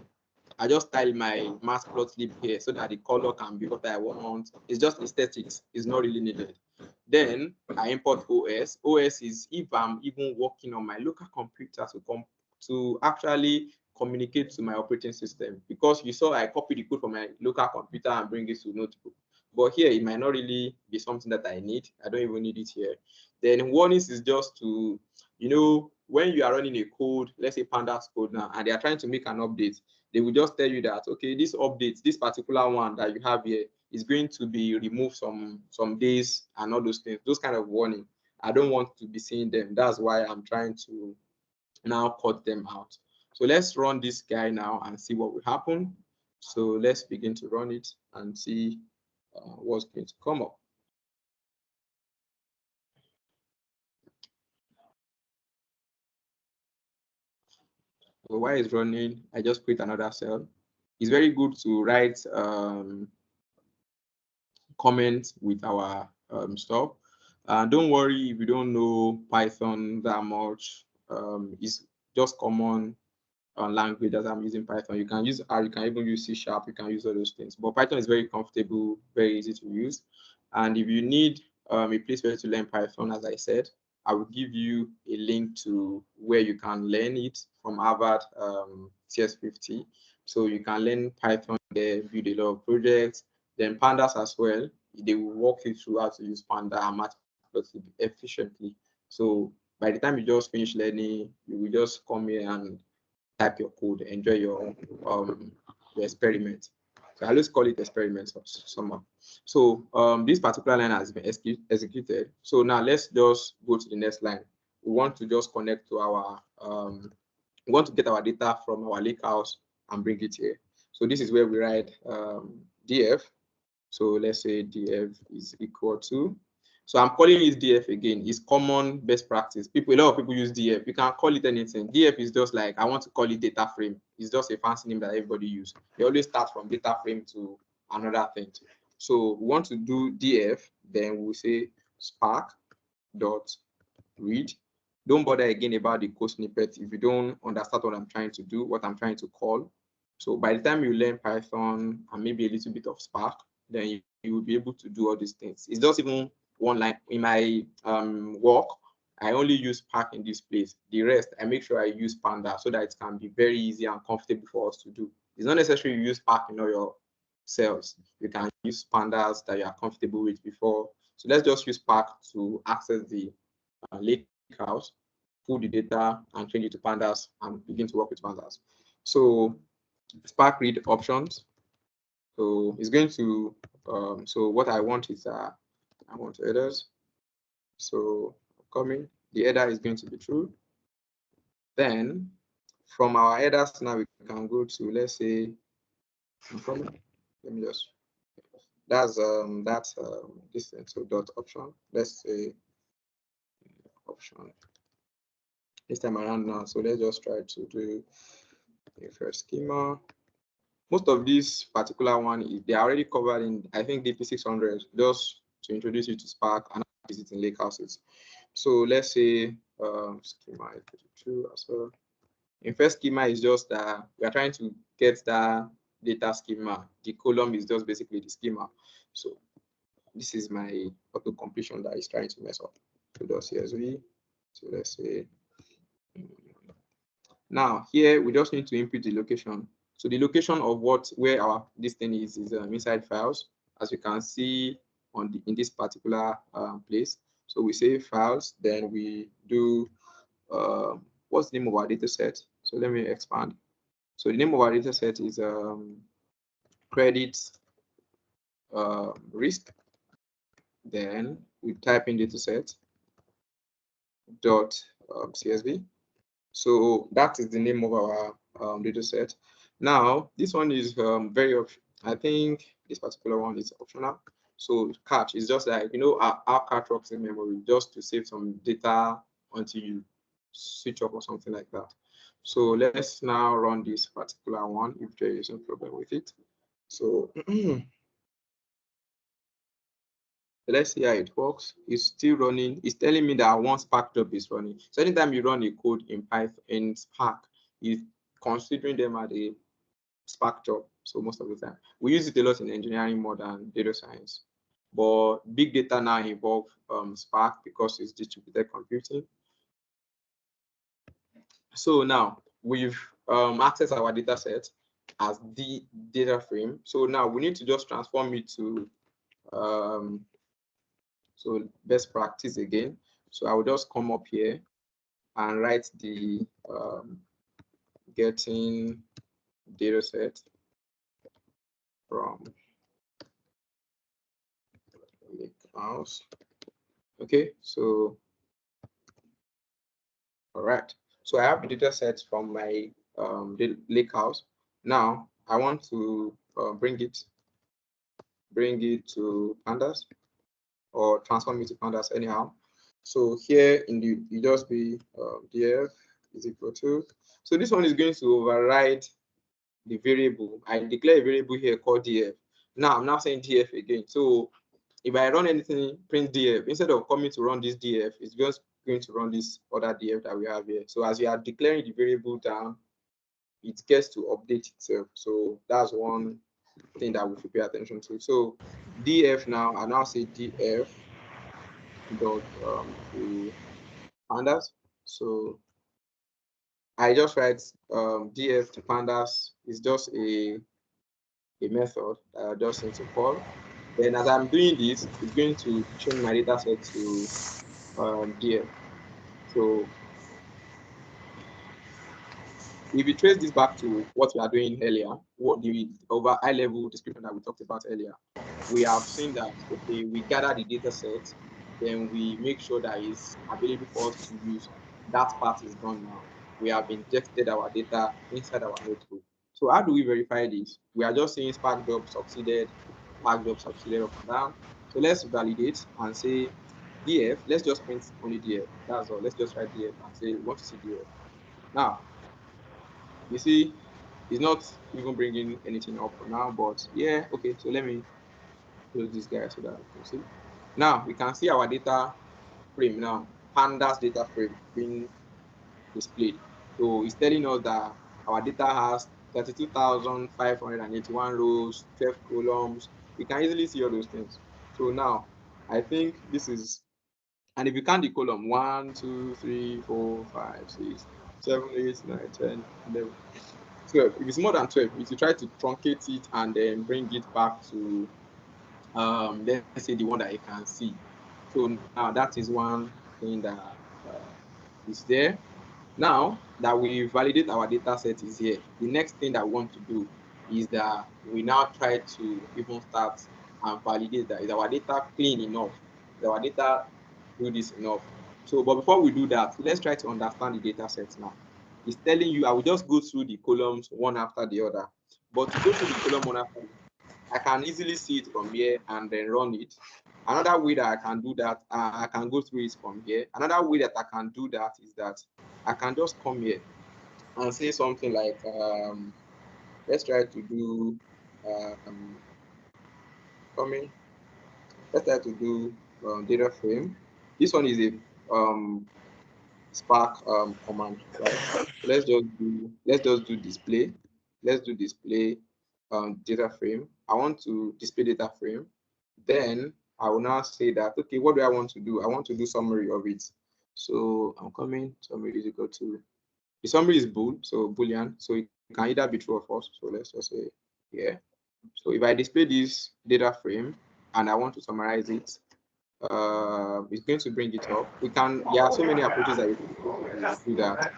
matplotlib here so that the color can be what I want. It's just aesthetics. It's not really needed. Then I import OS. OS is if I'm even working on my local computer to actually communicate to my operating system, because you saw I copy the code from my local computer and bring it to notebook. But here it might not really be something that I need. I don't even need it here. Then warnings is just to, when you are running a code, let's say Pandas code now, and they are trying to make an update, they will just tell you that, okay, this update, this particular one that you have here is going to be removed some days and all those things, those kind of warning. I don't want to be seeing them. That's why I'm trying to now cut them out. So let's run this guy now and see what will happen. So let's begin to run it and see what's going to come up. So while it's running, I just create another cell. It's very good to write comments with our stuff. Don't worry if you don't know Python that much. It's just common language that I'm using Python. You can use R, you can even use C#, you can use all those things. But Python is very comfortable, very easy to use. And if you need a place where to learn Python, as I said, I will give you a link to where you can learn it from Harvard CS50. So you can learn Python there, build a lot of projects. Then Pandas as well. They will walk you through how to use Panda and Matplotlib efficiently. So by the time you just finish learning, you will just come here and type your code, enjoy your experiment. So I always call it experiments somehow. So this particular line has been executed. So now let's just go to the next line. We want to just connect to our, we want to get our data from our lakehouse and bring it here. So this is where we write df. So let's say df is equal to, so I'm calling it df again. It's common best practice. A lot of people use df. You can call it anything. Df is just like, I want to call it data frame. It's just a fancy name that everybody uses. They always start from data frame to another thing. So we want to do df, then we'll say spark dot read. Don't bother again about the code snippet if you don't understand what I'm trying to do, what I'm trying to call. So by the time you learn Python and maybe a little bit of Spark, then you will be able to do all these things. It's just even one line. In my work, I only use Spark in this place. The rest, I make sure I use Panda so that it can be very easy and comfortable for us to do. It's not necessary you use Spark in all your cells. You can use Pandas that you are comfortable with before. So let's just use Spark to access the lake house, pull the data and change it to Pandas and begin to work with Pandas. So Spark read options. So it's going to, so what I want is, I want headers. So coming, the header is going to be true. Then from our headers now we can go to, let's say, let me just, that's this thing, so dot option, let's say option this time around now. So let's just try to do a first schema. Most of these particular one, they are already covered in, I think, DP600, just to introduce you to Spark and visit in lakehouses. So let's say schema is 32 as well. In first schema is just that we are trying to get that data schema. The column is just basically the schema. So this is my auto completion that is trying to mess up. So that's CSV. So let's say now here we just need to input the location. So the location of where our this thing is inside files, as you can see in this particular place. So we say files, then we do what's the name of our data set? So let me expand. So the name of our data set is credit risk. Then we type in data set dot CSV. So that is the name of our data set. Now this one is I think this particular one is optional. So cache is just like, you know, our cache rocks in memory just to save some data until you switch off or something like that. So let's now run this particular one if there is no problem with it. So let's see how it works. It's still running. It's telling me that one Spark job is running. So anytime you run a code in Python in Spark, it's considering them as a Spark job. So most of the time, we use it a lot in engineering more than data science. But big data now involve Spark because it's distributed computing. So now we've accessed our data set as the data frame. So now we need to just transform it to so best practice again. So I will just come up here and write the getting data set from lakehouse. Okay, so all right. So I have the data set from my lakehouse. Now I want to bring it to pandas or transform it to pandas anyhow. So here in the you just be df is equal to. So this one is going to override the variable. I declare a variable here called df. Now I'm now saying df again. So if I run anything, print df, instead of coming to run this df, it's just going to run this other df that we have here. So as you are declaring the variable down, it gets to update itself. So that's one thing that we should pay attention to. So df now, I now say df dot to pandas. So I just write df to pandas is just a method that I just need to call. Then as I'm doing this, it's going to change my data set to df. So if you trace this back to what we are doing earlier, what the over high level description that we talked about earlier, we have seen that, okay, we gather the data set, then we make sure that it's available for us to use. That part is done now. We have injected our data inside our notebook. So how do we verify this? We are just saying Spark job succeeded up and down. So let's validate and say df. Let's just print only df. That's all. Let's just write df and say we want to see df. Now, you see, it's not even bringing anything up for now, but yeah, okay. So let me close this guy so that you can see. Now we can see our data frame now, pandas data frame being displayed. So it's telling us that our data has 32,581 rows, 12 columns. We can easily see all those things. So now I think this is, and if you count the column 1, 2, 3, 4, 5, 6, 7, 8, 9, 10, 11, 12. If it's more than 12, if you try to truncate it and then bring it back to let's say the one that you can see. So now that is one thing that is there. Now that we validate our data set is here, the next thing that we want to do is that we now try to even start and validate that is our data clean enough, is our data do this enough. So but before we do that, let's try to understand the data set now. It's telling you I will just go through the columns one after the other, but to go through the column one after the other, I can easily see it from here and then run it. Another way that I can do that, I can go through it from here. Another way that I can do that is that I can just come here and say something like, let's try to do, let's try to do data frame. This one is a Spark command, right? So let's just do display. Let's do display data frame. I want to display data frame. Then I will now say that, okay, what do I want to do? I want to do summary of it. So I'm coming, summary is equal to, the summary is bool, so boolean. So it can either be true or false. So let's just say, yeah. So if I display this data frame and I want to summarize it, It's going to bring it up. There are so many approaches that you can do that.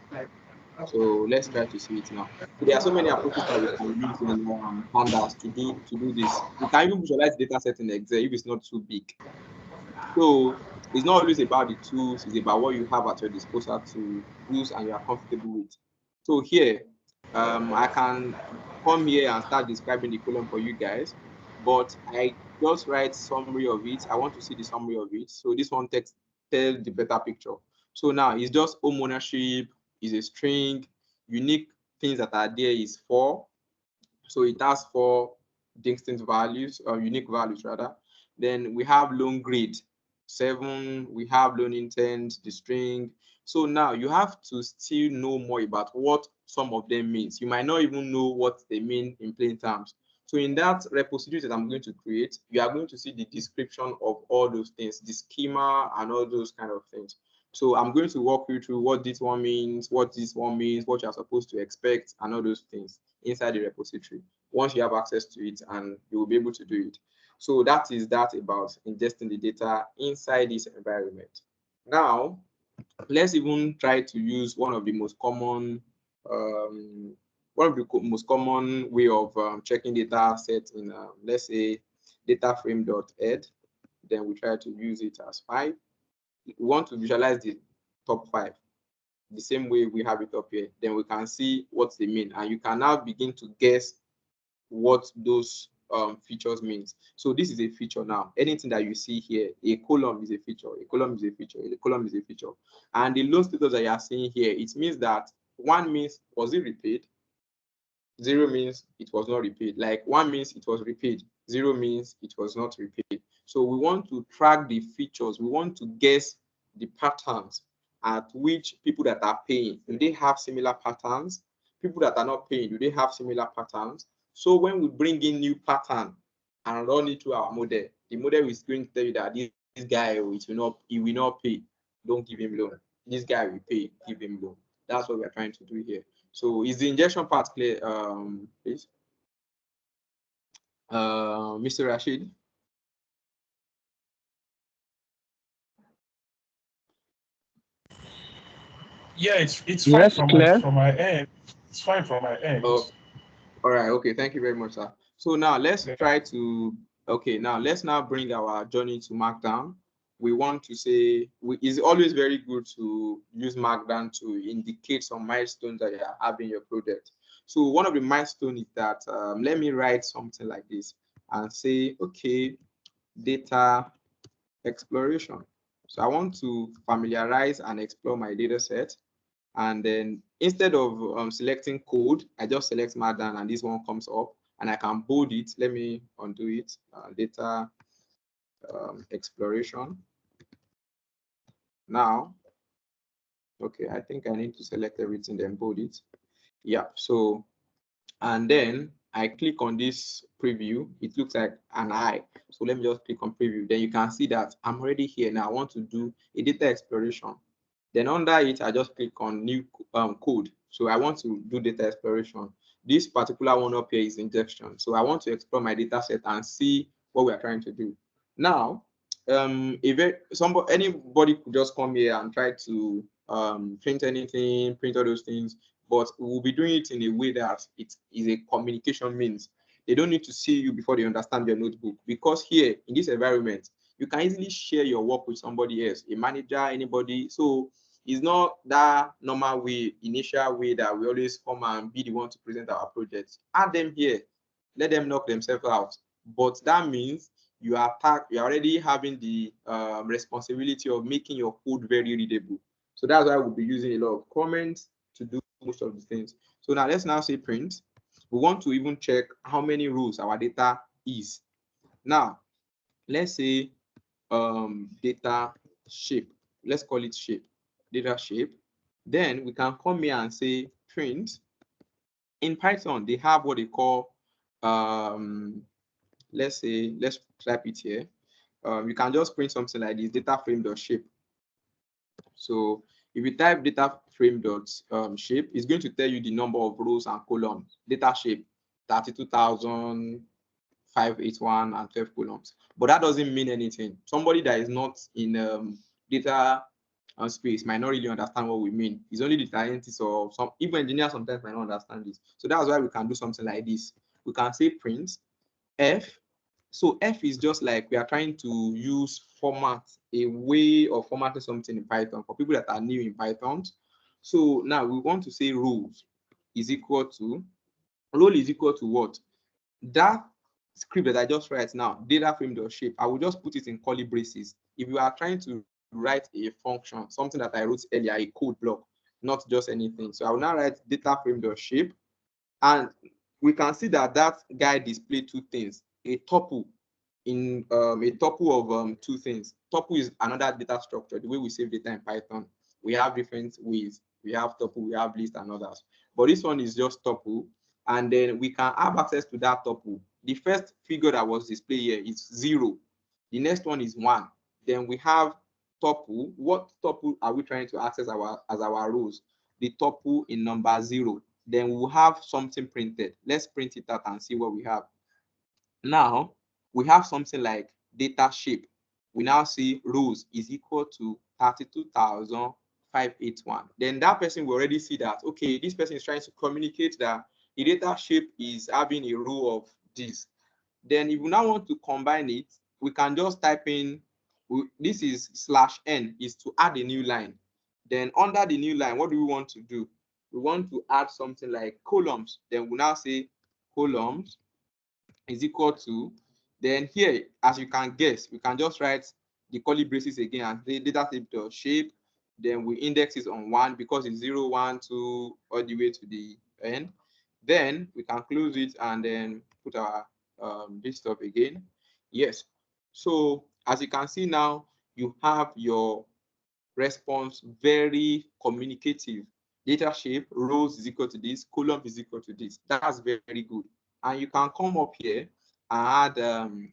So let's try to see it now. So there are so many approaches that we can use in pandas to do this. We can even visualize data set in Excel if it's not too big. So it's not always about the tools, it's about what you have at your disposal to use and you are comfortable with. So here, I can come here and start describing the column for you guys, but I just write summary of it. I want to see the summary of it. So this one tells the better picture. So now it's just home ownership, is a string, unique things that are there is 4. So it has 4 distinct values, or unique values rather. Then we have loan grade 7, we have loan intent, the string. So now you have to still know more about what some of them means. You might not even know what they mean in plain terms. So in that repository that I'm going to create, you are going to see the description of all those things, the schema and all those kind of things. So I'm going to walk you through what this one means, what you're supposed to expect, and all those things inside the repository once you have access to it, and you will be able to do it. So that is that about ingesting the data inside this environment. Now, let's even try to use one of the most common way of checking data set in, let's say, data frame.ed. Then we try to use it as 5. We want to visualize the top 5 the same way we have it up here. Then we can see what they mean, and you can now begin to guess what those features means. So this is a feature now. Anything that you see here, a column is a feature, a column is a feature, a column is a feature. And the loan status that you are seeing here, it means that 1 means was it repaid, 0 means it was not repaid. Like 1 means it was repaid, 0 means it was not repaid. So we want to track the features. We want to guess the patterns at which people that are paying, do they have similar patterns? People that are not paying, do they have similar patterns? So when we bring in new pattern and run it through our model, the model is going to tell you that this guy he will not pay. Don't give him loan. This guy will pay, give him loan. That's what we're trying to do here. So is the injection part clear, please? Mr. Rashid? Yeah, it's fine Yes, from clear. my end. It's fine from my end. Oh, all right. Okay. Thank you very much, sir. So now let's try to. Okay. Now let's bring our journey to Markdown. We want to say it's always very good to use Markdown to indicate some milestones that you are having your project. So one of the milestones is that let me write something like this and say, okay, data exploration. So I want to familiarize and explore my data set. And then instead of selecting code, I just select Markdown and this one comes up and I can bold it. Let me undo it. Data exploration. Now, okay, I think I need to select everything, then bold it. Yeah, so, and then I click on this preview. It looks like an eye. So let me just click on preview. Then you can see that I'm already here. Now I want to do a data exploration. Then under it, I just click on new code. So I want to do data exploration. This particular one up here is injection. So I want to explore my data set and see what we are trying to do. Now, anybody could just come here and try to print anything, print all those things, but we'll be doing it in a way that it is a communication means. They don't need to see you before they understand your notebook, because here in this environment, you can easily share your work with somebody else, a manager, anybody. So it's not that normal way, initial way that we always come and be the one to present our projects. Add them here, let them knock themselves out. But that means you are already having the responsibility of making your code very readable. So that's why we'll be using a lot of comments to do most of the things. So now let's say print. We want to even check how many rows our data is. Now, let's say data shape. Let's call it shape, data shape. Then we can come here and say print. In Python, they have what they call, let's type it here. You can just print something like this, data frame.shape. So if you type data frame.shape, it's going to tell you the number of rows and columns. Data shape, 32,000, 581 and 12 columns. But that doesn't mean anything. Somebody that is not in data space might not really understand what we mean. It's only the scientists or some even engineers sometimes might not understand this. So that's why we can do something like this. We can say print F. So F is just like we are trying to use format, a way of formatting something in Python for people that are new in Python. So now we want to say rows is equal to, role is equal to what? That script that I just write now, data frame.shape, I will just put it in curly braces. If you are trying to write a function, something that I wrote earlier, a code block, not just anything. So I will now write data frame.shape, and we can see that that guy displayed two things, a tuple in a tuple of two things. Tuple is another data structure, the way we save data in Python. We have different ways. We have tuple, we have list and others. But this one is just tuple. And then we can have access to that tuple. The first figure that was displayed here is 0. The next one is 1. Then we have tuple. What tuple are we trying to access as our rows? The tuple in number 0. Then we'll have something printed. Let's print it out and see what we have. Now, we have something like data shape. We now see rows is equal to 32,581. Then that person will already see that, okay, this person is trying to communicate that the data shape is having a row of this. Then if we now want to combine it, we can just type in, this is /n, is to add a new line. Then under the new line, what do we want to do? We want to add something like columns. Then we now say columns is equal to, then here, as you can guess, we can just write the curly braces again and the data shape. Then we index it on 1 because it's 0, 1, 2, all the way to the end. Then we can close it and then put our this stuff again. Yes. So as you can see now, you have your response very communicative. Data shape, rows is equal to this, column is equal to this. That's very, very good. And you can come up here and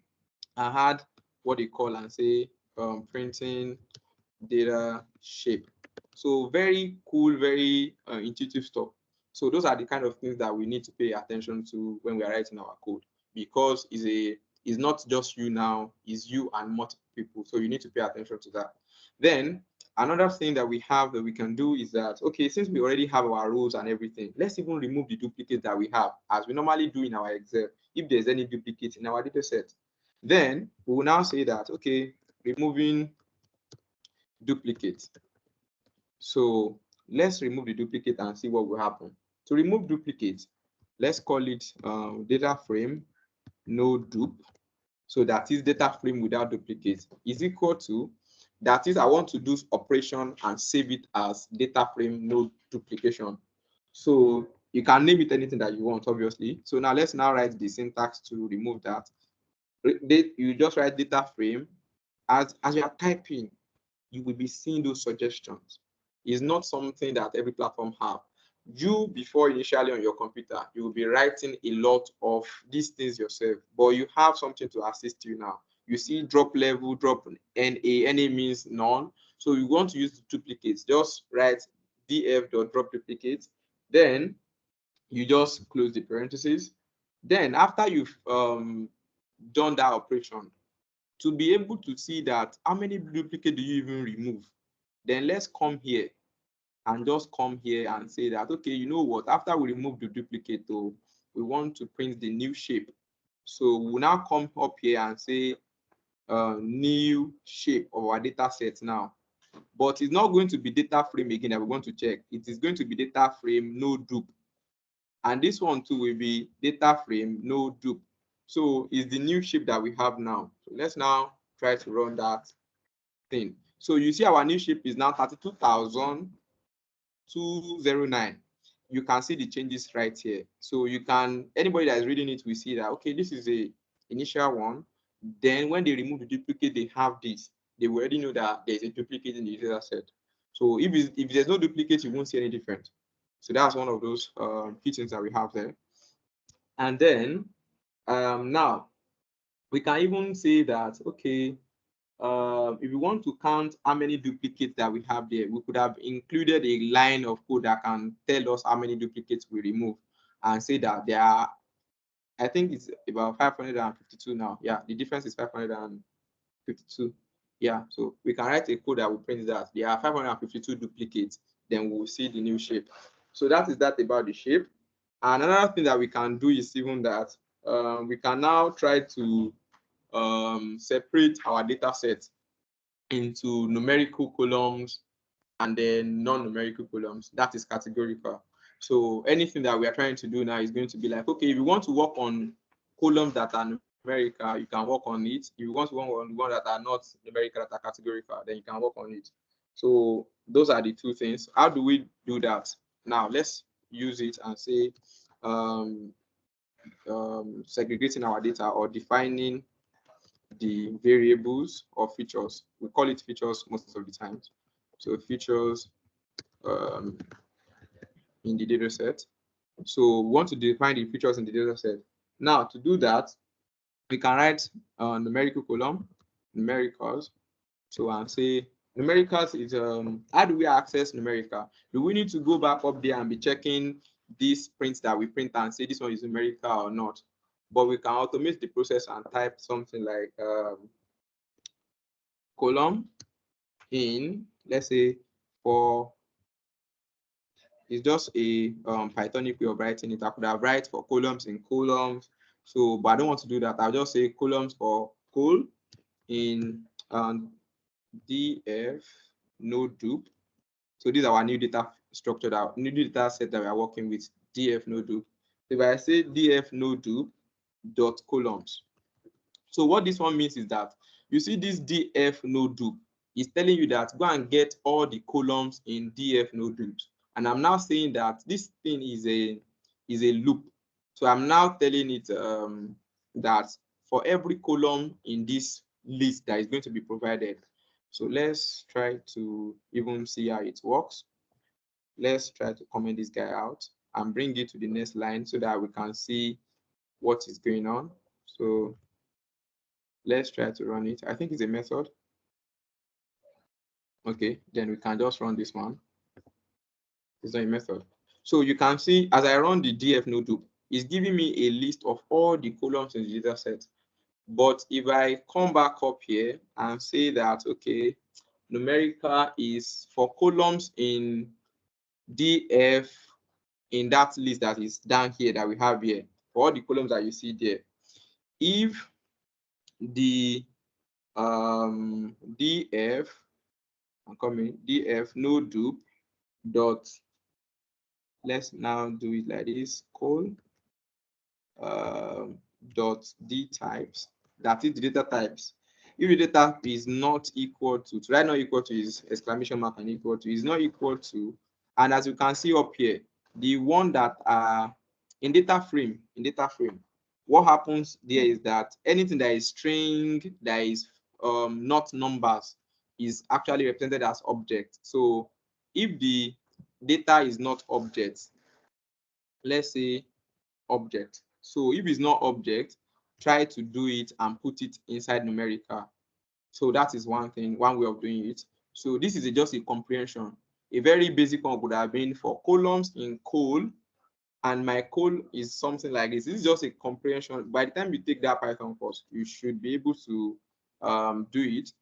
add what they call and say printing data shape. So very cool, very intuitive stuff. So those are the kind of things that we need to pay attention to when we are writing our code, because it's not just you now, it's you and multiple people. So you need to pay attention to that. Then another thing that we have that we can do is that, okay, since we already have our rows and everything, let's even remove the duplicates that we have, as we normally do in our Excel, if there's any duplicates in our data set. Then we will now say that, okay, removing duplicate. So let's remove the duplicate and see what will happen. To remove duplicate, let's call it data frame no dup. So that is data frame without duplicate is equal to, that is, I want to do operation and save it as data frame no duplication. So you can name it anything that you want, obviously. So now let's now write the syntax to remove that. You just write data frame. As you are typing, you will be seeing those suggestions. It's not something that every platform have. You, before initially on your computer, you will be writing a lot of these things yourself, but you have something to assist you now. You see drop level, drop NA means none. So you want to use duplicates. Just write df.drop duplicate. Then you just close the parentheses. Then after you've done that operation, to be able to see that how many duplicates do you even remove, then let's come here and just come here and say that, okay, you know what, after we remove the duplicate, though, we want to print the new shape. So we'll now come up here and say new shape of our data set now. But it's not going to be data frame again that we're going to check. It is going to be data frame no dup. And this one too will be data frame no dup. So it's the new shape that we have now. So let's now try to run that thing. So you see our new shape is now 32,209. You can see the changes right here. So you can, anybody that is reading it will see that, okay, this is a initial one. Then when they remove the duplicate, they have this. They already know that there's a duplicate in the data set. So if there's no duplicate, you won't see any difference. So that's one of those key things that we have there. And then now we can even say that, okay, if we want to count how many duplicates that we have there, we could have included a line of code that can tell us how many duplicates we remove and say that there are I think it's about 552 now. Yeah, the difference is 552. Yeah, so we can write a code that will print that there are 552 duplicates, then we'll see the new shape. So that is that about the shape. And another thing that we can do is even that we can now try to separate our data set into numerical columns and then non-numerical columns. That is categorical. So anything that we are trying to do now is going to be like, okay, if you want to work on columns that are numerical, you can work on it. If you want to work on one that are not numerical, that are categorical, then you can work on it. So those are the two things. How do we do that? Now let's use it and say segregating our data or defining the variables or features. We call it features most of the times. So features in the data set. So we want to define the features in the data set. Now to do that, we can write numerical column, numericals. So and say numericals is how do we access numerical? Do we need to go back up there and be checking these prints that we print and say this one is numerical or not? But we can automate the process and type something like column in, let's say, for it's just a Pythonic way of writing it. I could have write for columns in columns. So, but I don't want to do that. I'll just say columns for col in df no dupe. So these are our new data structure, that new data set that we are working with, df no dupe. If I say df no dupe dot columns. So what this one means is that you see this df no dupe is telling you that go and get all the columns in df no dupes. And I'm now saying that this thing is a loop. So I'm now telling it that for every column in this list that is going to be provided. So let's try to even see how it works. Let's try to comment this guy out and bring it to the next line so that we can see what is going on. So let's try to run it. I think it's a method. Okay, then we can just run this one. It's not a method. So you can see as I run the df no dupe, it's giving me a list of all the columns in the data set. But if I come back up here and say that, okay, numerical is for columns in df in that list that is down here that we have here, for all the columns that you see there, if the df, I'm coming, df no dupe dot, let's now do it like this, col dot d types, that is the data types. If the data is not equal to right, not equal to is exclamation mark and equal to is not equal to, and as you can see up here, the one that are in data frame, what happens there is that anything that is string, that is not numbers, is actually represented as object. So if the data is not object, let's say object. So if it's not object, try to do it and put it inside numerical. So that is one thing, one way of doing it. So this is just a comprehension. A very basic one would have been for columns in col, and my col is something like this. This is just a comprehension. By the time you take that Python course, you should be able to do it.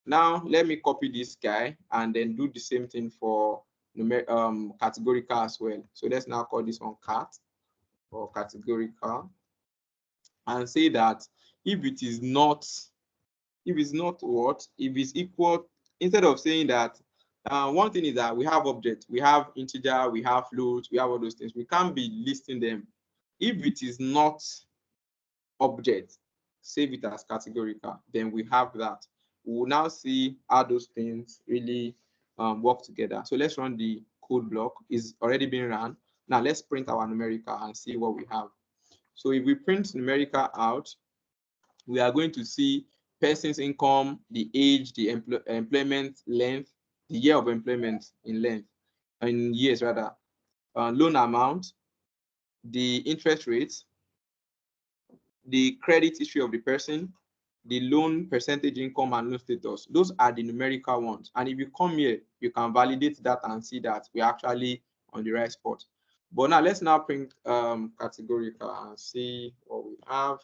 Now let me copy this guy and then do the same thing for categorical as well. So let's now call this one cat or categorical, and say that if it is not, if it's equal, instead of saying that, one thing is that we have object, we have integer, we have float, we have all those things. We can't be listing them. If it is not object, save it as categorical, then we have that. We will now see how those things really work together. So let's run the code block. It's already been run. Now let's print our numerical and see what we have. So if we print numerical out, we are going to see person's income, the age, the employment length, the year of employment in length, in years rather, loan amount, the interest rate, the credit history of the person, the loan percentage, income, and loan status. Those are the numerical ones. And if you come here, you can validate that and see that we're actually on the right spot. But now let's now print categorical and see what we have,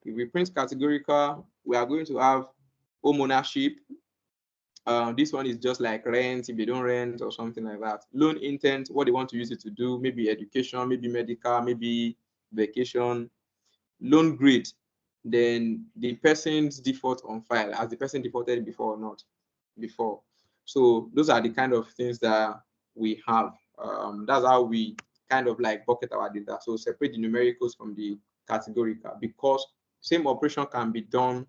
if we print categorical, we are going to have home ownership. This one is just like rent, if they don't rent or something like that. Loan intent, what they want to use it to do, maybe education, maybe medical, maybe vacation. Loan grade, then the person's default on file, has the person defaulted before or not before. So those are the kind of things that we have. That's how we kind of like bucket our data. So separate the numericals from the categorical, because same operation can be done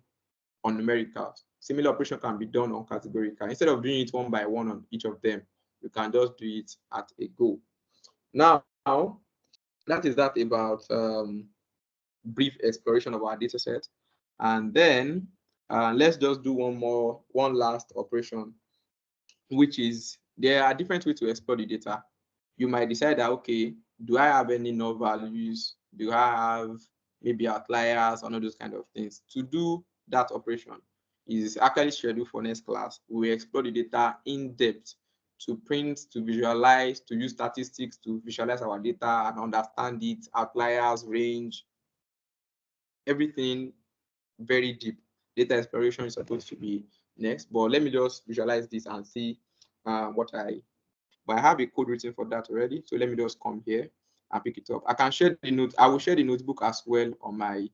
on numericals. Similar operation can be done on categorical. Instead of doing it one by one on each of them, you can just do it at a go. Now, that is that about brief exploration of our data set. And then let's just do one last operation, which is there are different ways to explore the data. You might decide that, okay, do I have any null values? Do I have maybe outliers and all those kind of things? To do that operation is actually scheduled for next class. We explore the data in depth to print, to visualize, to use statistics to visualize our data and understand it, outliers, range, everything very deep. Data exploration is supposed to be next, but let me just visualize this and see but I have a code written for that already. So let me just come here and pick it up. I can share the note. I will share the notebook as well on my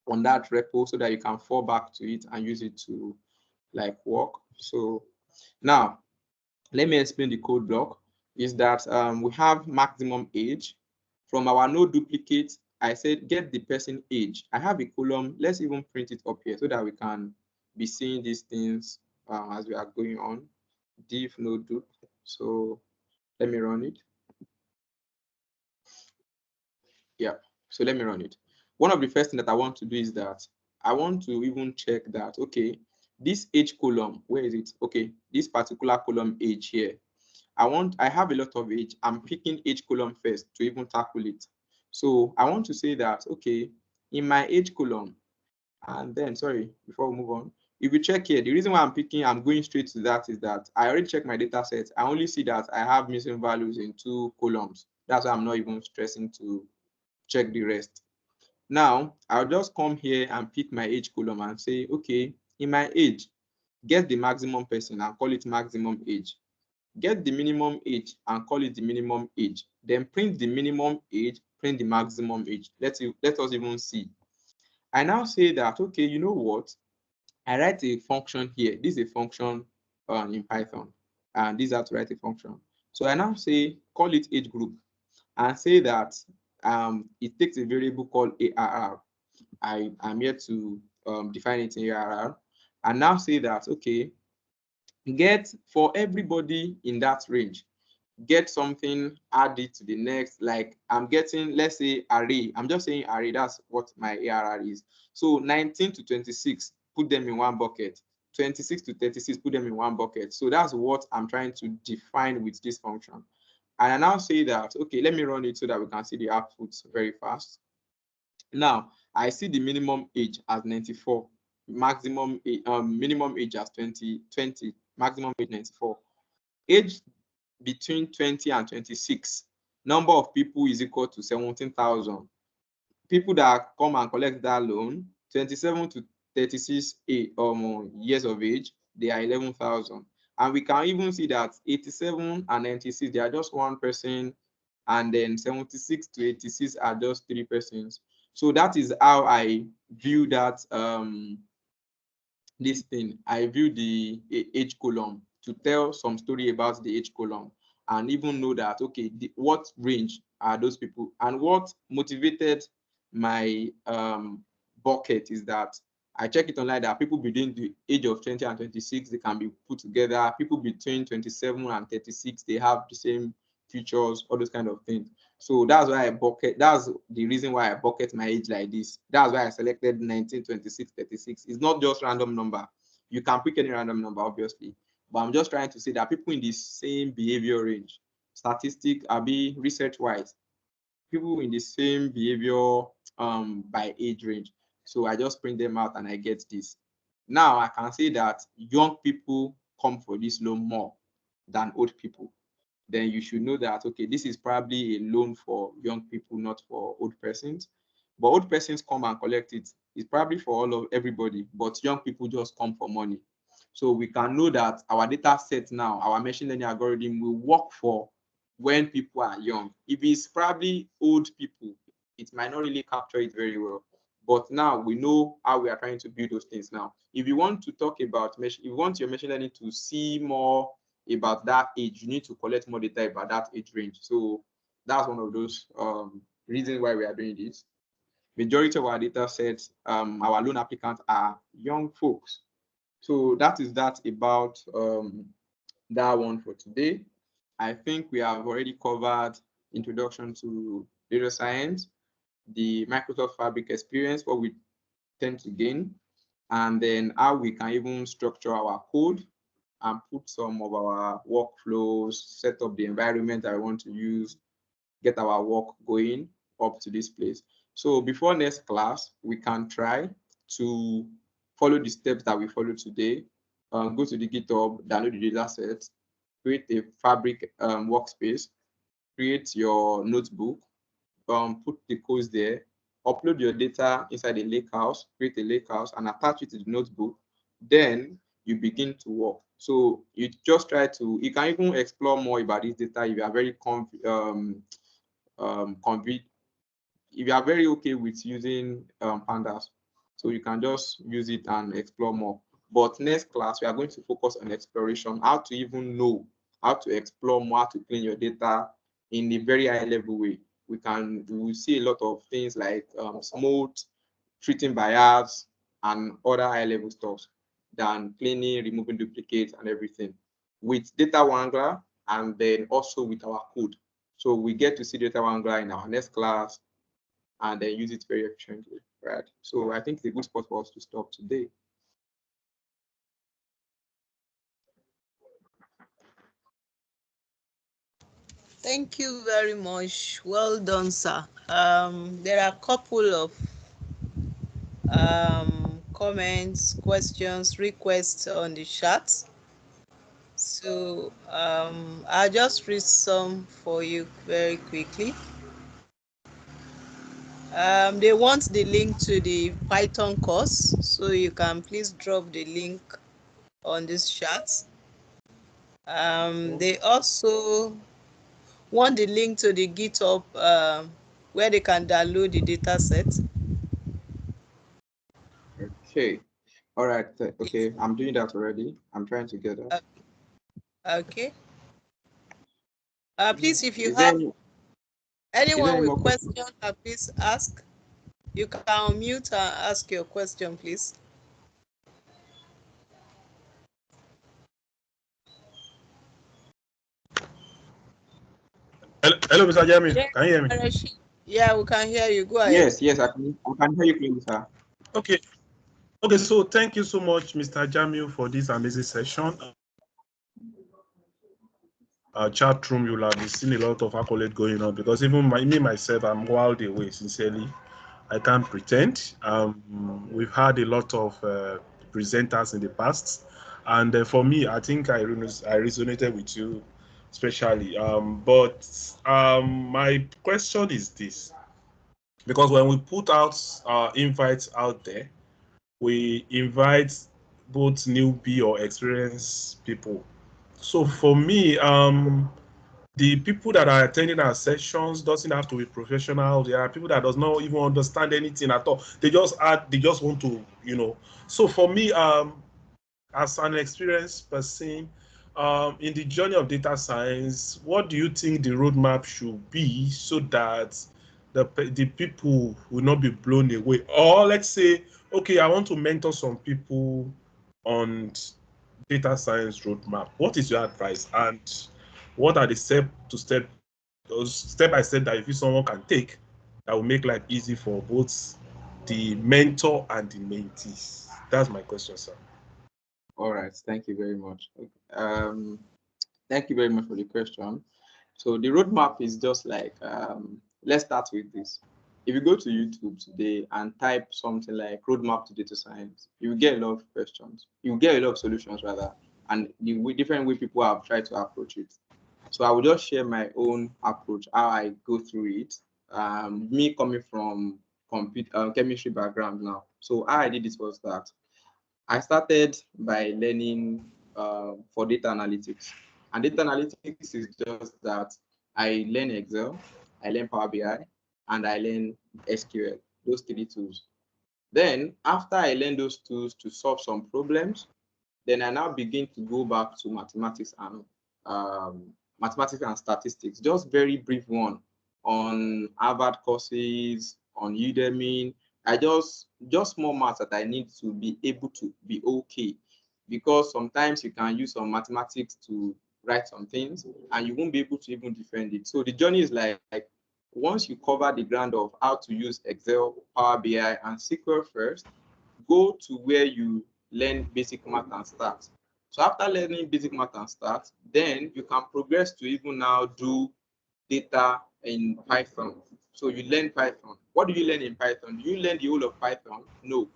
on that repo so that you can fall back to it and use it to like work. So now let me explain the code block. Is that we have maximum age. From our no duplicate, I said get the person age. I have a column. Let's even print it up here so that we can be seeing these things as we are going on. Div no dup. So let me run it. Yeah, so let me run it. One of the first thing that I want to do is that I want to even check that, okay, this age column, where is it? Okay, this particular column age here. I have a lot of age. I'm picking age column first to even tackle it. So I want to say that, okay, in my age column, and then, sorry, before we move on, if you check here, the reason why I'm going straight to that is that I already checked my data set. I only see that I have missing values in 2 columns. That's why I'm not even stressing to check the rest. Now, I'll just come here and pick my age column and say, okay, in my age, get the maximum person and call it maximum age. Get the minimum age and call it the minimum age. Then print the minimum age, print the maximum age. Let us even see. I now say that, okay, you know what? I write a function here. This is a function in Python, and this is how to write a function. So I now say, call it age group, and say that it takes a variable called ARR. I'm here to define it in ARR, and now say that, okay, get for everybody in that range, get something, add it to the next, like I'm getting, let's say array, I'm just saying array, that's what my ARR is. So 19 to 26, put them in one bucket. 26 to 36, put them in one bucket. So that's what I'm trying to define with this function. And I now say that, okay, let me run it so that we can see the outputs very fast. Now, I see the minimum age as 94, maximum minimum age as 20, maximum age 94. Age between 20 and 26, number of people is equal to 17,000. People that come and collect that loan, 27 to 36 years of age, they are 11,000. And we can even see that 87 and 96, they are just one person, and then 76 to 86 are just 3 persons. So that is how I view that this thing. I view the age column to tell some story about the age column and even know that, okay, what range are those people, and what motivated my bucket is that I check it online that people between the age of 20 and 26, they can be put together. People between 27 and 36, they have the same features, all those kind of things. So that's why I bucket, that's the reason why I bucket my age like this. That's why I selected 19, 26, 36. It's not just random number. You can pick any random number, obviously. But I'm just trying to say that people in the same behavior range, statistic, research-wise, people in the same behavior by age range. So I just print them out and I get this. Now I can say that young people come for this loan more than old people. Then you should know that, okay, this is probably a loan for young people, not for old persons. but old persons come and collect it. It's probably for all of everybody, but young people just come for money. So we can know that our data set now, our machine learning algorithm will work for when people are young. If it's probably old people, it might not really capture it very well. But now we know how we are trying to build those things now. If you want to talk about, if you want your machine learning to see more about that age, you need to collect more data about that age range. So that's one of those reasons why we are doing this. Majority of our data sets, our loan applicants are young folks. So that is that about that one for today. I think we have already covered introduction to data science, the Microsoft Fabric experience, what we tend to gain, and then how we can even structure our code and put some of our workflows, set up the environment that I want to use, get our work going up to this place. So before next class, we can try to follow the steps that we follow today. Go to the GitHub, download the data set, create a Fabric workspace, create your notebook, put the codes there, upload your data inside the lakehouse, create a lakehouse, and attach it to the notebook. Then you begin to work. So you just try to, you can even explore more about this data if you are very if you are very okay with using pandas, so you can just use it and explore more. But next class, we are going to focus on exploration, how to even know how to explore more, how to clean your data in a very high level way. We will see a lot of things like smooth, treating bias, and other high level stuff than cleaning, removing duplicates and everything with data wrangler, and then also with our code. So we get to see data wrangler in our next class and then use it very efficiently, right? So I think it's a good spot for us to stop today. Thank you very much. Well done, sir. There are a couple of comments, questions, requests on the chat. So I'll just read some for you very quickly. They want the link to the Python course, so you can please drop the link on this chat. They also want the link to the GitHub where they can download the data set. Okay. All right. Okay. I'm doing that already. I'm trying to get that. Okay. Please, if you Is there have anyone any with more questions? question, please ask. You can unmute and ask your question, please. Hello, Mr. Jami. Can you hear me? Yeah, we can hear you. Go ahead. Yes, yes, I can hear you clearly, sir. Okay. Okay, so thank you so much, Mr. Jamil, for this amazing session. Chat room, you'll have seen a lot of accolade going on because even me myself, I'm wild away, sincerely. I can't pretend. We've had a lot of presenters in the past, and for me, I think I resonated with you, especially. But my question is this: because when we put out invites out there, we invite both newbie or experienced people. So for me, the people that are attending our sessions doesn't have to be professional. There are people that does not even understand anything at all. They just want to, So for me, as an experienced person, in the journey of data science, what do you think the roadmap should be so that the people will not be blown away? Or let's say, okay, I want to mentor some people on data science roadmap. What is your advice, and what are the step-by-step that if someone can take that will make life easy for both the mentor and the mentees? That's my question, sir. All right, thank you very much. Thank you very much for the question. So the roadmap is just like, let's start with this. If you go to YouTube today and type something like roadmap to data science, you will get a lot of questions. You will get a lot of solutions rather, and the different way people have tried to approach it. So I will just share my own approach, how I go through it. Me coming from chemistry background now. So how I did it was that I started by learning for data analytics. And data analytics is just that I learn Excel, I learn Power BI, and I learn SQL, those 3 tools. Then after I learn those tools to solve some problems, then I now begin to go back to mathematics and statistics. Just very brief one on Harvard courses, on Udemy. I just more maths that I need to be able to be okay, because sometimes you can use some mathematics to write some things and you won't be able to even defend it. So the journey is like once you cover the ground of how to use Excel, Power BI, and SQL first, go to where you learn basic math and stats. So after learning basic math and stats, then you can progress to even now do data in Python. So you learn Python. What do you learn in Python? Do you learn the whole of Python? No.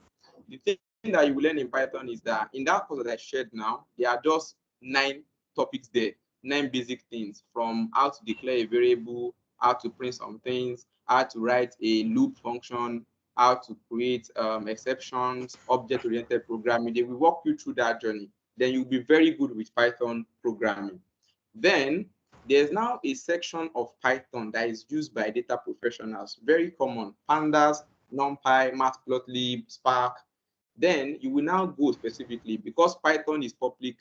The thing that you learn in Python is that in that course that I shared now, there are just 9 topics there, 9 basic things, from how to declare a variable, how to print some things, how to write a loop function, how to create exceptions, object-oriented programming. They will walk you through that journey. Then you'll be very good with Python programming. Then there's now a section of Python that is used by data professionals, very common: Pandas, NumPy, Matplotlib, Spark. Then you will now go specifically, because Python is public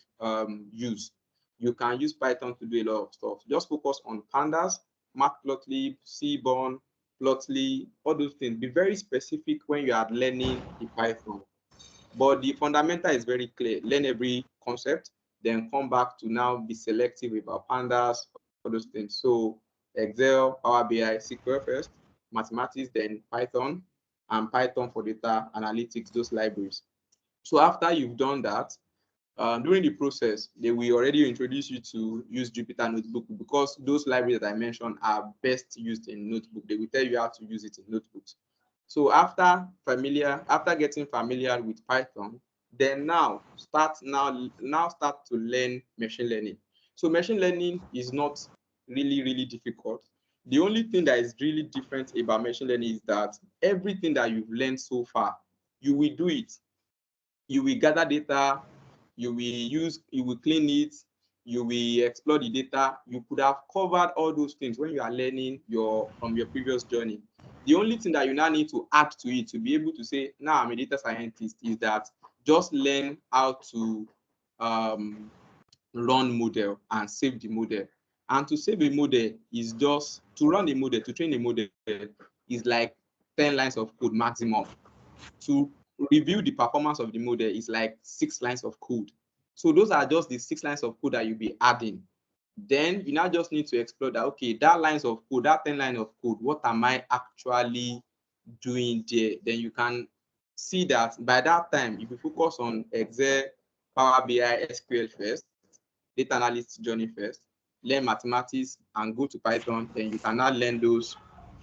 use. You can use Python to do a lot of stuff. Just focus on Pandas, Matplotlib, Seaborn, Plotly, all those things. Be very specific when you are learning the Python. But the fundamental is very clear. Learn every concept, then come back to now be selective about Pandas, all those things. So Excel, Power BI, SQL first, mathematics, then Python, and Python for data analytics, those libraries. So after you've done that, during the process, they will already introduce you to use Jupyter Notebook, because those libraries that I mentioned are best used in Notebook. They will tell you how to use it in notebooks. So after getting familiar with Python, then now start to learn machine learning. So machine learning is not really difficult. The only thing that is really different about machine learning is that everything that you've learned so far, you will do it. You will gather data, you will clean it, you will explore the data. You could have covered all those things when you are learning from your previous journey. The only thing that you now need to add to it to be able to say, now I'm a data scientist, is that just learn how to run model and save the model. And to save a model is just, to run a model, to train a model is like 10 lines of code maximum. To review the performance of the model is like 6 lines of code. So those are just the 6 lines of code that you'll be adding. Then you now just need to explore that, okay, that lines of code, that 10 lines of code, what am I actually doing there? Then you can see that by that time, if you focus on Excel, Power BI, SQL first, data analyst journey first, learn mathematics and go to Python, then you can now learn those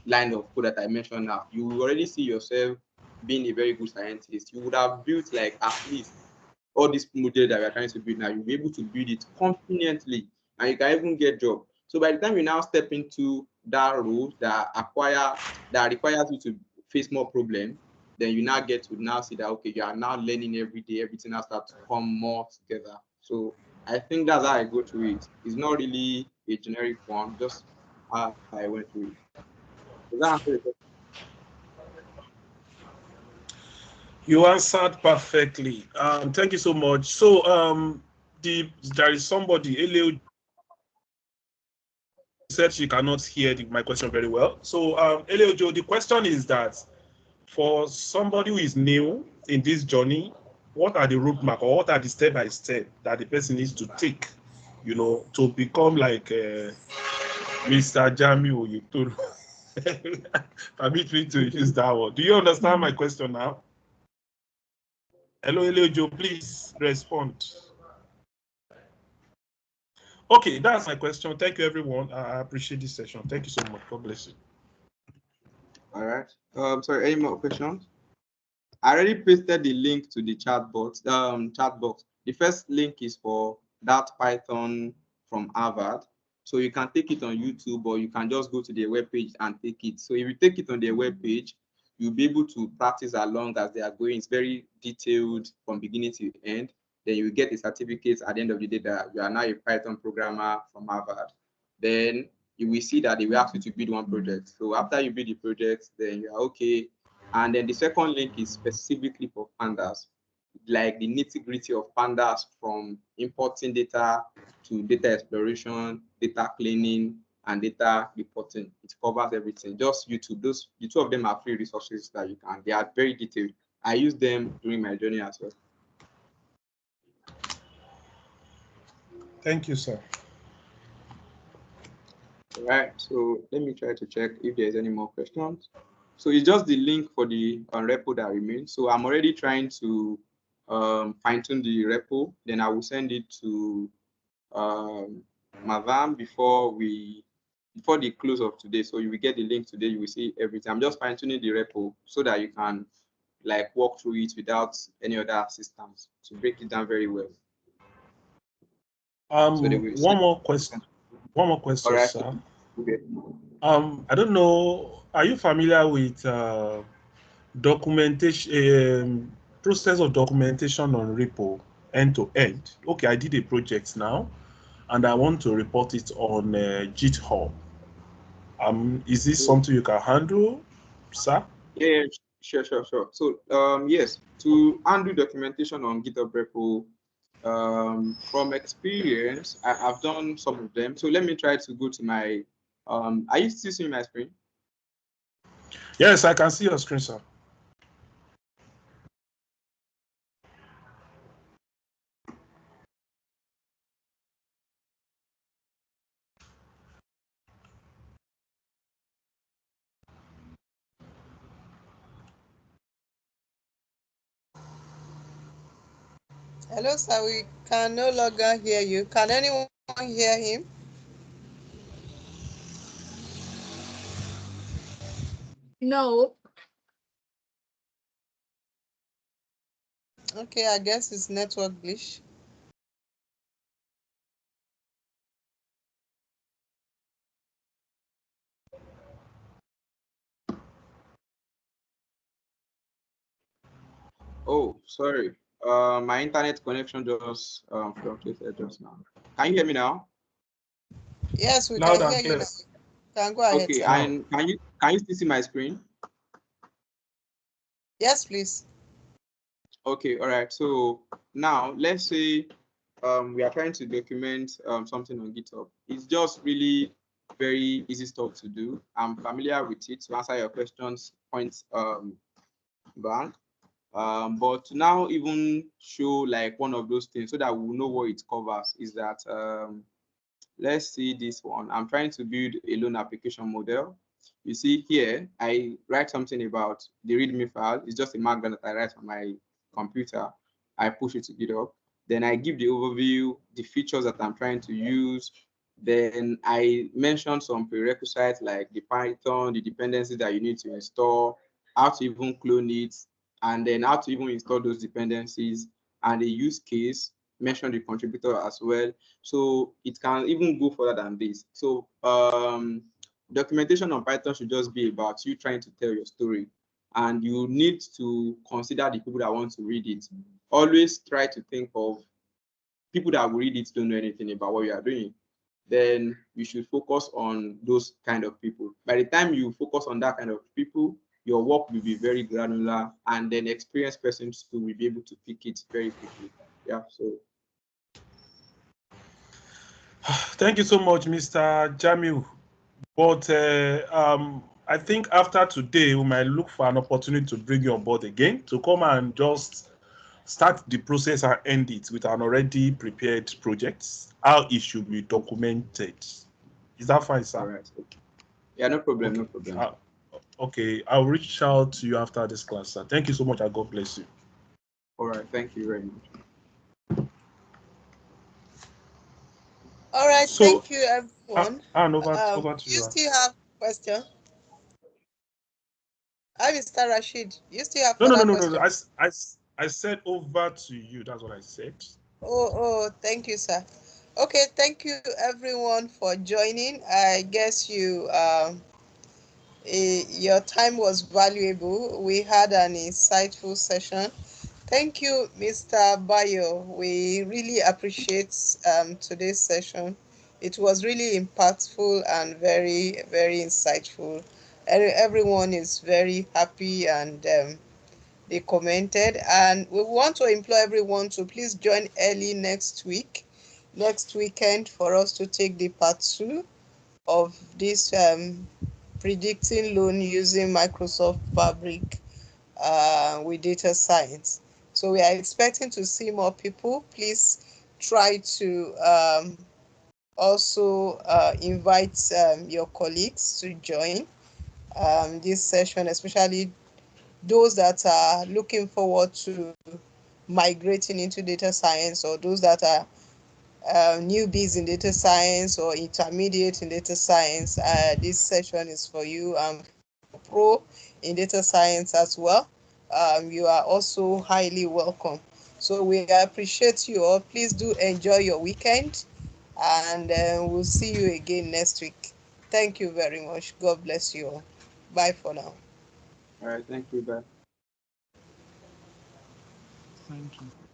lines of code that I mentioned now. You will already see yourself being a very good scientist. You would have built like at least all this model that we are trying to build now. You'll be able to build it conveniently, and you can even get job. So by the time you now step into that role that requires you to face more problem, then you now get to now see that, okay, you are now learning every day, everything has started to come more together. So I think that's how I go through it. It's not really a generic one, just how I went through it. Does that answer the question? You answered perfectly. Thank you so much. So there is somebody, Elio, said she cannot hear my question very well. So Elio Joe, the question is that for somebody who is new in this journey, what are the roadmap, or what are the step by step that the person needs to take, to become like Mr. Jami Oyetoro? Permit me to use that word. Do you understand my question now? Hello, Elio Joe, please respond. Okay, that's my question. Thank you, everyone. I appreciate this session. Thank you so much. God bless you. All right. Sorry, any more questions? I already pasted the link to the chat box. The first link is for that Python from Harvard. So you can take it on YouTube, or you can just go to their webpage and take it. So if you take it on their webpage, you'll be able to practice along as they are going. It's very detailed from beginning to end. Then you get a certificate at the end of the day that you are now a Python programmer from Harvard. Then you will see that they will ask you to build one project. So after you build the project, then you are okay. And then the second link is specifically for pandas, like the nitty-gritty of pandas, from importing data to data exploration, data cleaning, and data reporting. It covers everything. Just YouTube. The two of them are free resources that you can. They are very detailed. I use them during my journey as well. Thank you, sir. All right. So let me try to check if there's any more questions. So it's just the link for the repo that remains. So I'm already trying to fine-tune the repo. Then I will send it to Madam before the close of today. So you will get the link today. You will see everything. I'm just fine-tuning the repo so that you can like walk through it without any other assistance to break it down very well. So one more question. One more question, right, sir. Okay. I don't know. Are you familiar with documentation, process of documentation on repo end to end? Okay, I did a project now, and I want to report it on GitHub. Is this something you can handle, sir? Yeah, sure. So yes, to handle documentation on GitHub repo, from experience, I've done some of them. So let me try to go to my are you still seeing my screen? Yes, I can see your screen, sir. Hello, sir. We can no longer hear you. Can anyone hear him? No. Okay, I guess it's network glitch. Oh, sorry. My internet connection just fluctuated just now. Can you hear me now? Yes, we Loud can and hear you clear. now. Can go ahead, Okay, sir. and can you still see my screen? Yes, please. Okay, all right. So now let's say we are trying to document something on GitHub. It's just really very easy stuff to do. I'm familiar with it to answer your questions point blank. But to now even show like one of those things so that we will know what it covers is that let's see this one. I'm trying to build a loan application model. You see here, I write something about the README file. It's just a markdown that I write on my computer. I push it to GitHub. Then I give the overview, the features that I'm trying to use. Then I mention some prerequisites like the Python, the dependencies that you need to install, how to even clone it, and then how to even install those dependencies, and the use case, mention the contributor as well. So it can even go further than this. So documentation on Python should just be about you trying to tell your story, and you need to consider the people that want to read it. Always try to think of people that will read it don't know anything about what you are doing. Then you should focus on those kind of people. By the time you focus on that kind of people, your work will be very granular, and then experienced persons too will be able to pick it very quickly. Yeah, so Thank you so much, Mr. Jamil. But I think after today, we might look for an opportunity to bring you on board again to come and just start the process and end it with an already prepared project, how it should be documented. Is that fine, sir? all right. Yeah, no problem, okay. no problem. Okay, I'll reach out to you after this class, sir. Thank you so much, and God bless you. All right, thank you very much. All right, So, thank you, everyone. over to You you. still have question? Hi, Mr. Rashid. You still have No. further question? I said over to you. That's what I said. Oh, thank you, sir. Okay, thank you, everyone, for joining. I guess you Your time was valuable. We had an insightful session. Thank you, Mr. Bayo. We really appreciate today's session. It was really impactful and very, very insightful. Everyone is very happy and they commented. And we want to implore everyone to please join early next weekend, for us to take the part two of this predicting loan using Microsoft Fabric with data science. So we are expecting to see more people. Please try to also invite your colleagues to join this session, especially those that are looking forward to migrating into data science, or those that are newbies in data science or intermediate in data science. This session is for you, and for pro in data science as well. You are also highly welcome. So we appreciate you all. Please do enjoy your weekend, and we'll see you again next week. Thank you very much. God bless you all. Bye for now. All right, thank you. Bye. Thank you.